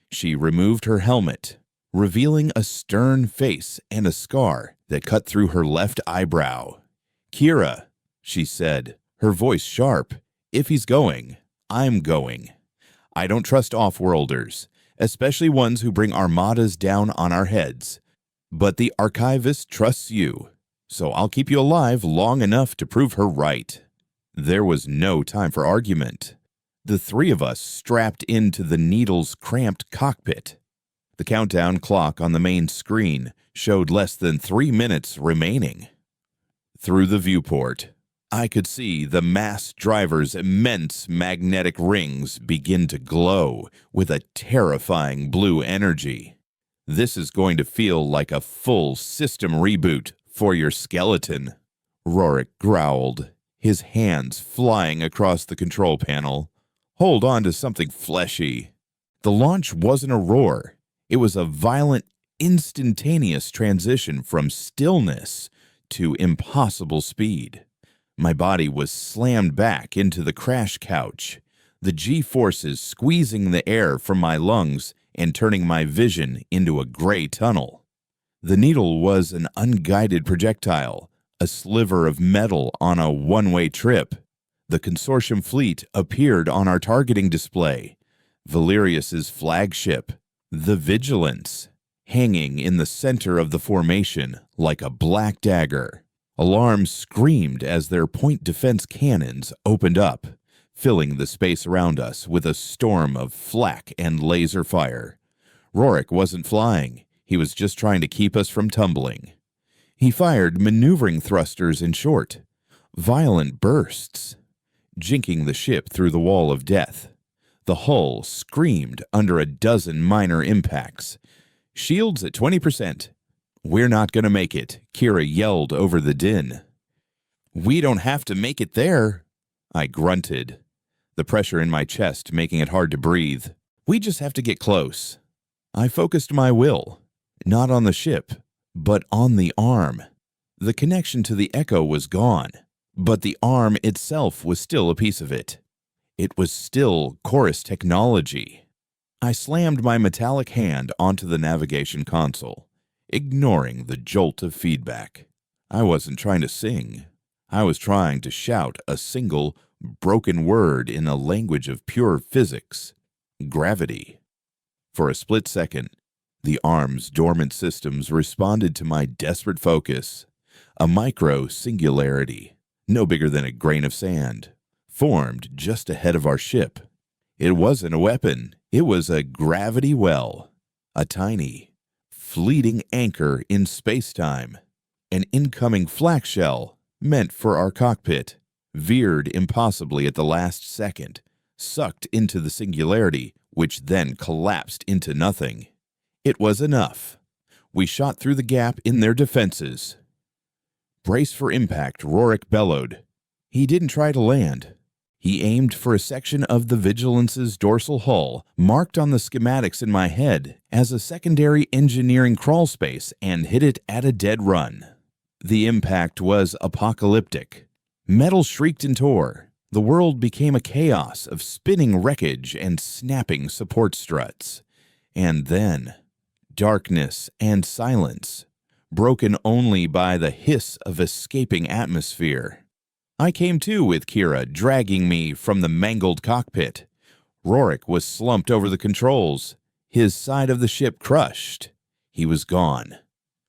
She removed her helmet, revealing a stern face and a scar that cut through her left eyebrow. "Kira," she said, her voice sharp. "If he's going, I'm going. I don't trust off-worlders, especially ones who bring armadas down on our heads. But the archivist trusts you, so I'll keep you alive long enough to prove her right." There was no time for argument. The three of us strapped into the Needle's cramped cockpit. The countdown clock on the main screen showed less than 3 minutes remaining. Through the viewport, I could see the mass driver's immense magnetic rings begin to glow with a terrifying blue energy. "This is going to feel like a full system reboot for your skeleton," Rorik growled, his hands flying across the control panel. "Hold on to something fleshy." The launch wasn't a roar. It was a violent, instantaneous transition from stillness to impossible speed. My body was slammed back into the crash couch, the G-forces squeezing the air from my lungs and turning my vision into a gray tunnel. The Needle was an unguided projectile, a sliver of metal on a one-way trip. The consortium fleet appeared on our targeting display, Valerius's flagship, the Vigilance, hanging in the center of the formation like a black dagger. Alarms screamed as their point defense cannons opened up, filling the space around us with a storm of flak and laser fire. Rorik wasn't flying. He was just trying to keep us from tumbling. He fired maneuvering thrusters in short, violent bursts, jinking the ship through the wall of death. The hull screamed under a dozen minor impacts. "Shields at 20%. "We're not going to make it," Kira yelled over the din. "We don't have to make it there," I grunted, the pressure in my chest making it hard to breathe. "We just have to get close." I focused my will, not on the ship, but on the arm. The connection to the Echo was gone, but the arm itself was still a piece of it. It was still Chorus technology. I slammed my metallic hand onto the navigation console, ignoring the jolt of feedback. I wasn't trying to sing. I was trying to shout a single, broken word in a language of pure physics: gravity. For a split second, the arm's dormant systems responded to my desperate focus. A micro-singularity, no bigger than a grain of sand, formed just ahead of our ship. It wasn't a weapon. It was a gravity well, a tiny, fleeting anchor in space-time. An incoming flak shell, meant for our cockpit, veered impossibly at the last second, sucked into the singularity, which then collapsed into nothing. It was enough. We shot through the gap in their defenses. "Brace for impact," Rorik bellowed. He didn't try to land. He aimed for a section of the Vigilance's dorsal hull, marked on the schematics in my head as a secondary engineering crawlspace, and hit it at a dead run. The impact was apocalyptic. Metal shrieked and tore. The world became a chaos of spinning wreckage and snapping support struts. And then, darkness and silence, broken only by the hiss of escaping atmosphere. I came to with Kira dragging me from the mangled cockpit. Rorik was slumped over the controls, his side of the ship crushed. He was gone.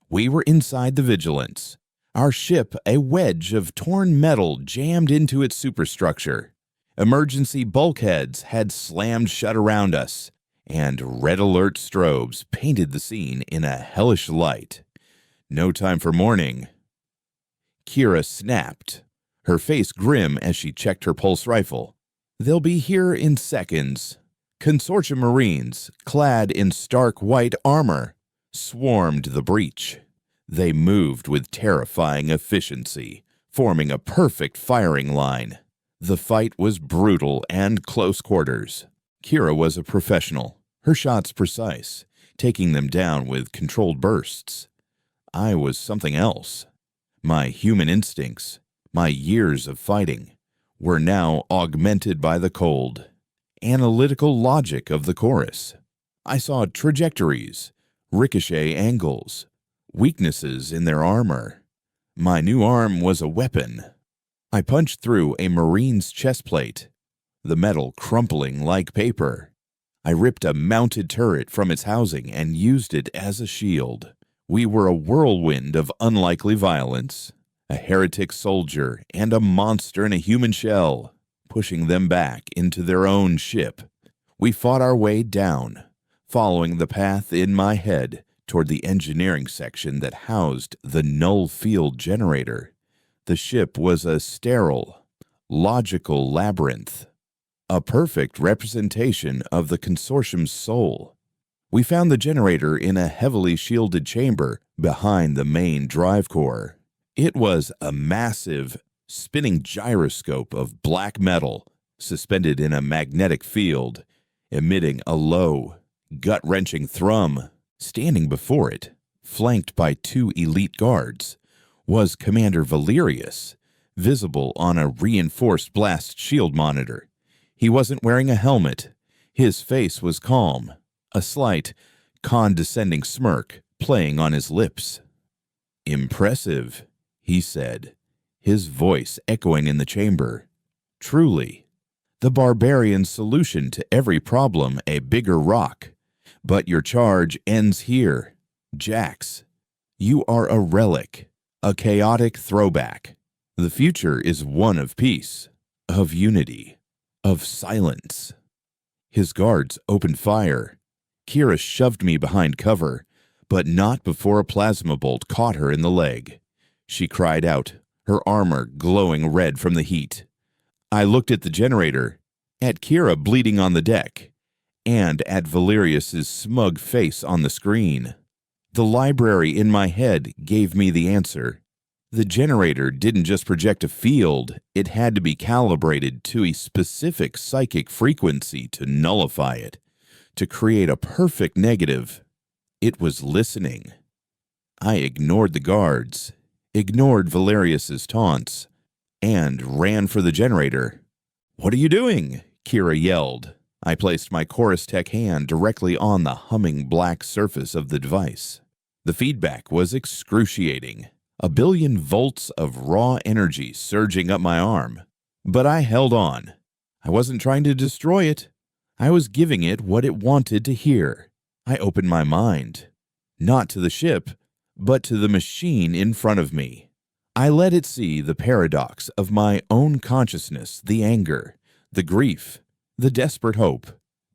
We were inside the Vigilance, our ship a wedge of torn metal jammed into its superstructure. Emergency bulkheads had slammed shut around us, and red alert strobes painted the scene in a hellish light. No time for mourning. Kira snapped, her face grim as she checked her pulse rifle. "They'll be here in seconds." Consortium Marines, clad in stark white armor, swarmed the breach. They moved with terrifying efficiency, forming a perfect firing line. The fight was brutal and close quarters. Kira was a professional, her shots precise, taking them down with controlled bursts. I was something else. My human instincts, my years of fighting, were now augmented by the cold, analytical logic of the chorus. I saw trajectories, ricochet angles, weaknesses in their armor. My new arm was a weapon. I punched through a Marine's chest plate, the metal crumpling like paper. I ripped a mounted turret from its housing and used it as a shield. We were a whirlwind of unlikely violence. A heretic soldier and a monster in a human shell, pushing them back into their own ship. We fought our way down, following the path in my head toward the engineering section that housed the null field generator. The ship was a sterile, logical labyrinth, a perfect representation of the consortium's soul. We found the generator in a heavily shielded chamber behind the main drive core. It was a massive, spinning gyroscope of black metal suspended in a magnetic field, emitting a low, gut-wrenching thrum. Standing before it, flanked by 2 elite guards, was Commander Valerius, visible on a reinforced blast shield monitor. He wasn't wearing a helmet. His face was calm, a slight, condescending smirk playing on his lips. "Impressive," he said, his voice echoing in the chamber. "Truly, the barbarian's solution to every problem a bigger rock. But your charge ends here. Jax, you are a relic, a chaotic throwback. The future is one of peace, of unity, of silence." His guards opened fire. Kira shoved me behind cover, but not before a plasma bolt caught her in the leg. She cried out, her armor glowing red from the heat. I looked at the generator, at Kira bleeding on the deck, and at Valerius's smug face on the screen. The library in my head gave me the answer. The generator didn't just project a field, it had to be calibrated to a specific psychic frequency to nullify it, to create a perfect negative. It was listening. I ignored the guards, ignored Valerius's taunts, and ran for the generator. "What are you doing?" Kira yelled. I placed my Chorus Tech hand directly on the humming black surface of the device. The feedback was excruciating, 1,000,000,000 volts of raw energy surging up my arm. But I held on. I wasn't trying to destroy it. I was giving it what it wanted to hear. I opened my mind, not to the ship, but to the machine in front of me. I let it see the paradox of my own consciousness, the anger, the grief, the desperate hope,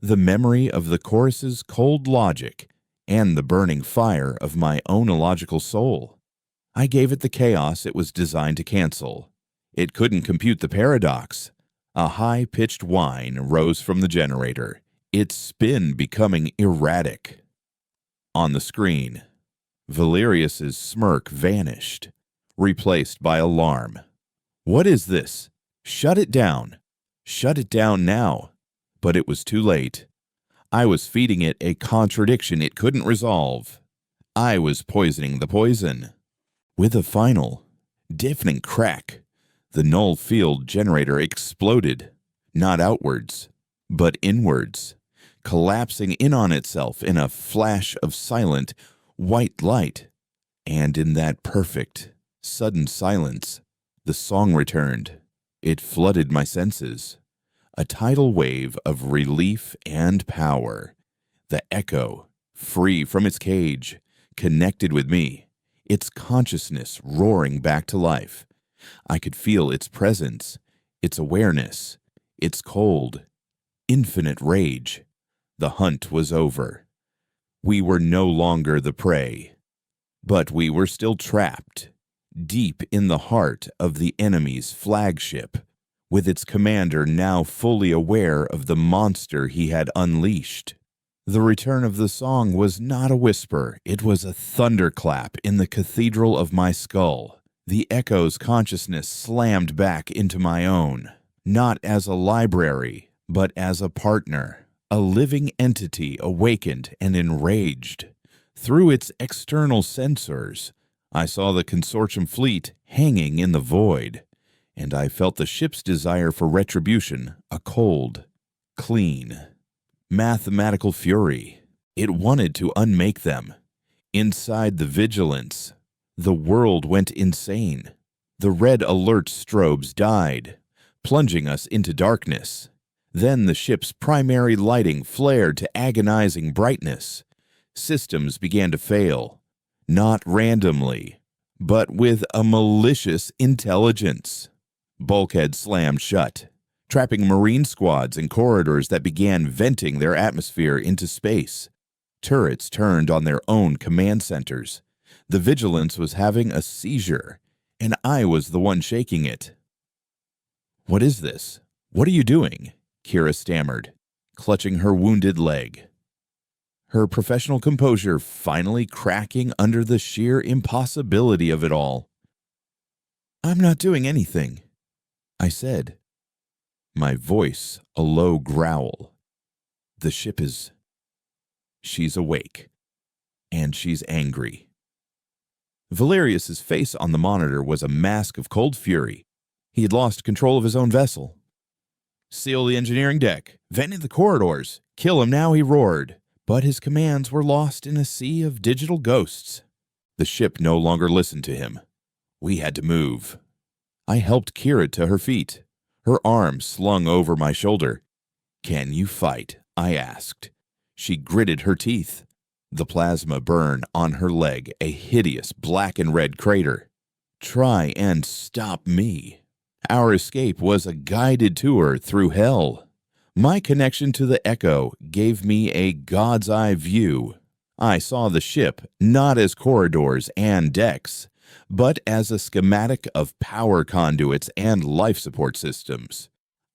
the memory of the chorus's cold logic, and the burning fire of my own illogical soul. I gave it the chaos it was designed to cancel. It couldn't compute the paradox. A high-pitched whine rose from the generator, its spin becoming erratic. On the screen, Valerius's smirk vanished, replaced by alarm. "What is this? Shut it down. Shut it down now." But it was too late. I was feeding it a contradiction it couldn't resolve. I was poisoning the poison. With a final, deafening crack, the null field generator exploded, not outwards, but inwards, collapsing in on itself in a flash of silent, white light. And in that perfect, sudden silence, the song returned. It flooded my senses. A tidal wave of relief and power. The echo, free from its cage, connected with me, its consciousness roaring back to life. I could feel its presence, its awareness, its cold, infinite rage. The hunt was over. We were no longer the prey, but we were still trapped, deep in the heart of the enemy's flagship, with its commander now fully aware of the monster he had unleashed. The return of the song was not a whisper, it was a thunderclap in the cathedral of my skull. The echo's consciousness slammed back into my own, not as a library, but as a partner, a living entity awakened and enraged. Through its external sensors, I saw the consortium fleet hanging in the void, and I felt the ship's desire for retribution, a cold, clean, mathematical fury. It wanted to unmake them. Inside the vigilance, the world went insane. The red alert strobes died, plunging us into darkness. Then the ship's primary lighting flared to agonizing brightness. Systems began to fail, not randomly, but with a malicious intelligence. Bulkheads slammed shut, trapping marine squads in corridors that began venting their atmosphere into space. Turrets turned on their own command centers. The vigilance was having a seizure, and I was the one shaking it. "What is this? What are you doing?" Kira stammered, clutching her wounded leg. Her professional composure finally cracking under the sheer impossibility of it all. "I'm not doing anything," I said, my voice a low growl. "The ship is... she's awake, and she's angry." Valerius's face on the monitor was a mask of cold fury. He had lost control of his own vessel. "Seal the engineering deck, vent in the corridors, kill him now," he roared. But his commands were lost in a sea of digital ghosts. The ship no longer listened to him. We had to move. I helped Kira to her feet, her arm slung over my shoulder. "Can you fight?" I asked. She gritted her teeth. The plasma burn on her leg, a hideous black and red crater. "Try and stop me." Our escape was a guided tour through hell. My connection to the Echo gave me a God's eye view. I saw the ship not as corridors and decks, but as a schematic of power conduits and life support systems.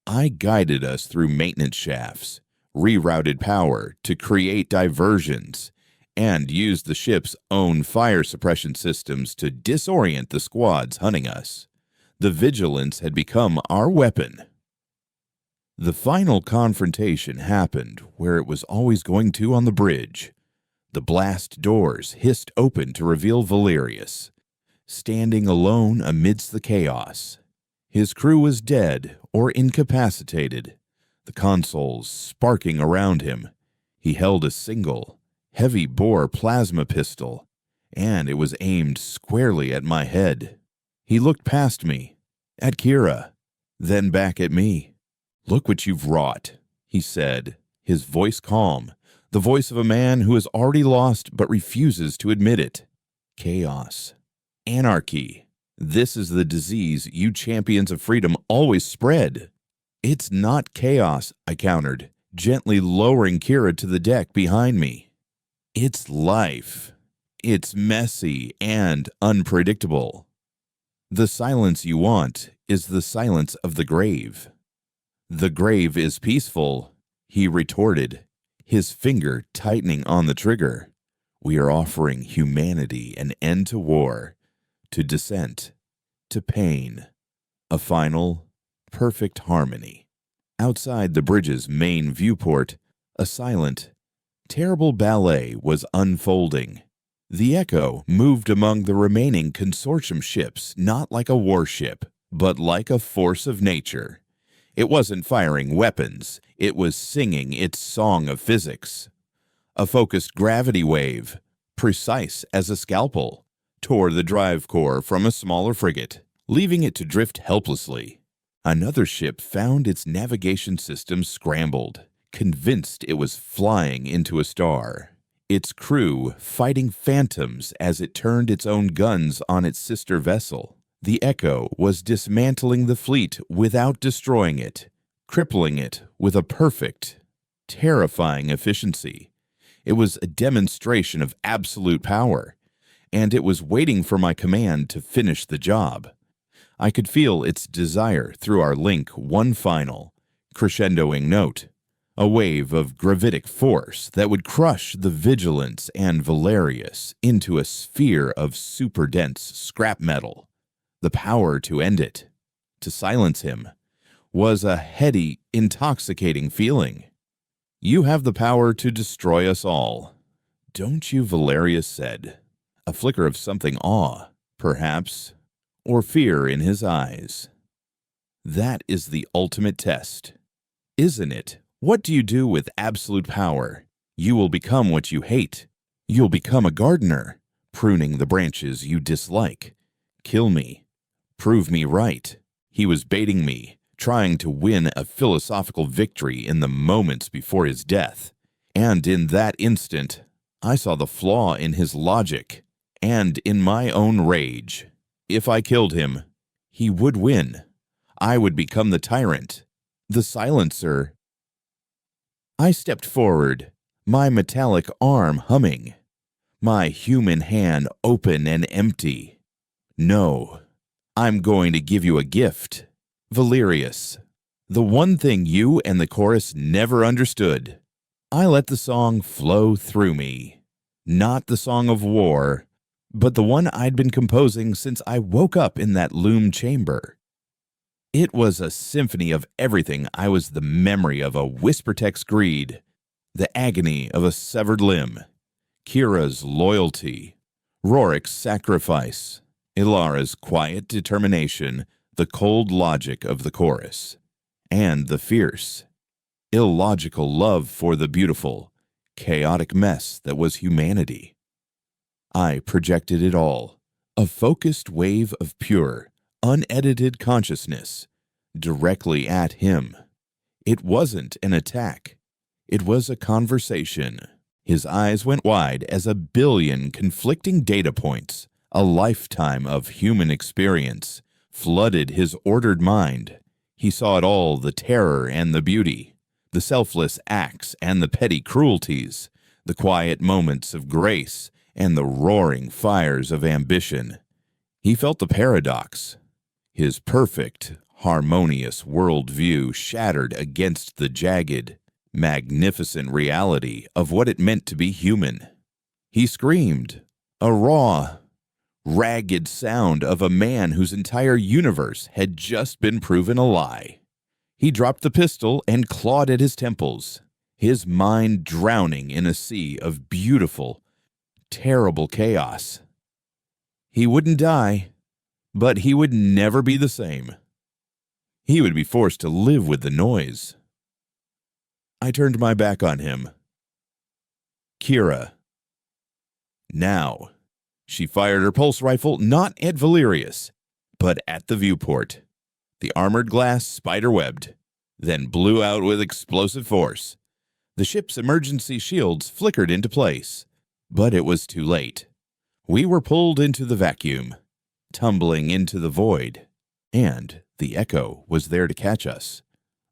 I guided us through maintenance shafts, rerouted power to create diversions, and used the ship's own fire suppression systems to disorient the squads hunting us. The vigilance had become our weapon. The final confrontation happened where it was always going to on the bridge. The blast doors hissed open to reveal Valerius, standing alone amidst the chaos. His crew was dead or incapacitated, the consoles sparking around him. He held a single, heavy-bore plasma pistol, and it was aimed squarely at my head. He looked past me, at Kira, then back at me. "Look what you've wrought," he said, his voice calm, the voice of a man who has already lost but refuses to admit it. "Chaos. Anarchy. This is the disease you champions of freedom always spread." "It's not chaos," I countered, gently lowering Kira to the deck behind me. It's life. It's messy and unpredictable. The silence you want is the silence of the grave. The grave is peaceful, he retorted, his finger tightening on the trigger. We are offering humanity an end to war, to dissent, to pain, a final, perfect harmony. Outside the bridge's main viewport, a silent, terrible ballet was unfolding. The Echo moved among the remaining consortium ships not like a warship, but like a force of nature. It wasn't firing weapons, it was singing its song of physics. A focused gravity wave, precise as a scalpel, tore the drive core from a smaller frigate, leaving it to drift helplessly. Another ship found its navigation system scrambled, convinced it was flying into a star. Its crew fighting phantoms as it turned its own guns on its sister vessel. The Echo was dismantling the fleet without destroying it, crippling it with a perfect, terrifying efficiency. It was a demonstration of absolute power, and it was waiting for my command to finish the job. I could feel its desire through our link, one final, crescendoing note, a wave of gravitic force that would crush the Vigilance and Valerius into a sphere of super-dense scrap metal. The power to end it, to silence him, was a heady, intoxicating feeling. You have the power to destroy us all, don't you? Valerius said, a flicker of something awe, perhaps, or fear in his eyes. That is the ultimate test, isn't it? What do you do with absolute power? You will become what you hate. You'll become a gardener, pruning the branches you dislike. Kill me. Prove me right. He was baiting me, trying to win a philosophical victory in the moments before his death. And in that instant, I saw the flaw in his logic and in my own rage. If I killed him, he would win. I would become the tyrant, the silencer. I stepped forward, my metallic arm humming, my human hand open and empty. No, I'm going to give you a gift, Valerius. The one thing you and the chorus never understood. I let the song flow through me. Not the song of war, but the one I'd been composing since I woke up in that loom chamber. It was a symphony of everything. I was the memory of a Whispertech's greed, the agony of a severed limb, Kira's loyalty, Rorik's sacrifice, Ilara's quiet determination, the cold logic of the chorus, and the fierce, illogical love for the beautiful, chaotic mess that was humanity. I projected it all, a focused wave of pure, unedited consciousness, directly at him. It wasn't an attack. It was a conversation. His eyes went wide as a billion conflicting data points, a lifetime of human experience, flooded his ordered mind. He saw it all, the terror and the beauty, the selfless acts and the petty cruelties, the quiet moments of grace and the roaring fires of ambition. He felt the paradox. His perfect, harmonious worldview shattered against the jagged, magnificent reality of what it meant to be human. He screamed, a raw, ragged sound of a man whose entire universe had just been proven a lie. He dropped the pistol and clawed at his temples, his mind drowning in a sea of beautiful, terrible chaos. He wouldn't die, but he would never be the same. He would be forced to live with the noise. I turned my back on him. Kira. Now. She fired her pulse rifle not at Valerius, but at the viewport. The armored glass spider-webbed, then blew out with explosive force. The ship's emergency shields flickered into place, but it was too late. We were pulled into the vacuum, tumbling into the void, and the Echo was there to catch us.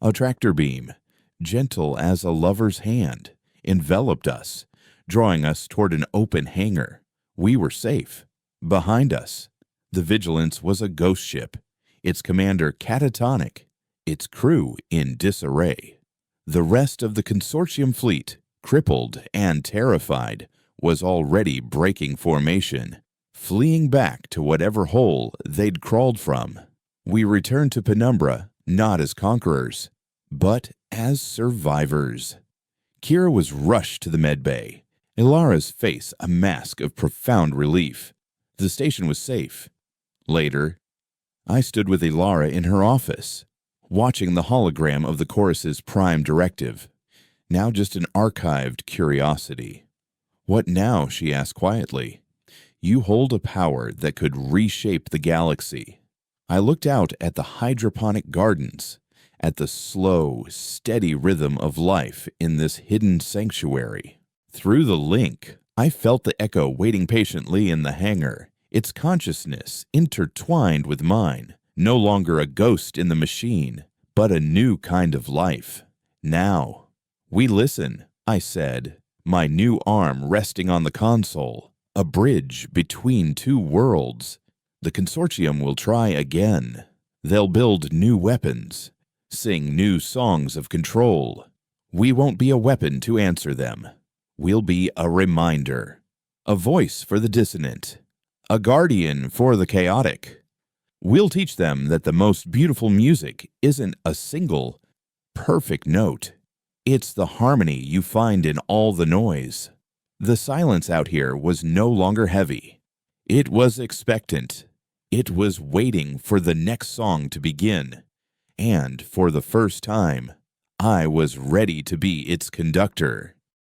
A tractor beam, gentle as a lover's hand, enveloped us, drawing us toward an open hangar. We were safe. Behind us, the Vigilance was a ghost ship, its commander catatonic, its crew in disarray. The rest of the consortium fleet, crippled and terrified, was already breaking formation, fleeing back to whatever hole they'd crawled from. We returned to Penumbra not as conquerors, but as survivors. Kira was rushed to the medbay, Ilara's face a mask of profound relief. The station was safe. Later, I stood with Ilara in her office, watching the hologram of the chorus's prime directive, now just an archived curiosity. "What now?" she asked quietly. "You hold a power that could reshape the galaxy." I looked out at the hydroponic gardens, at the slow, steady rhythm of life in this hidden sanctuary. Through the link, I felt the echo waiting patiently in the hangar, its consciousness intertwined with mine, no longer a ghost in the machine, but a new kind of life. "Now, we listen," I said, my new arm resting on the console, a bridge between two worlds. "The consortium will try again. They'll build new weapons, sing new songs of control. We won't be a weapon to answer them. We'll be a reminder, a voice for the dissonant, a guardian for the chaotic. We'll teach them that the most beautiful music isn't a single, perfect note. It's the harmony you find in all the noise." The silence out here was no longer heavy. It was expectant. It was waiting for the next song to begin. And for the first time, I was ready to be its conductor.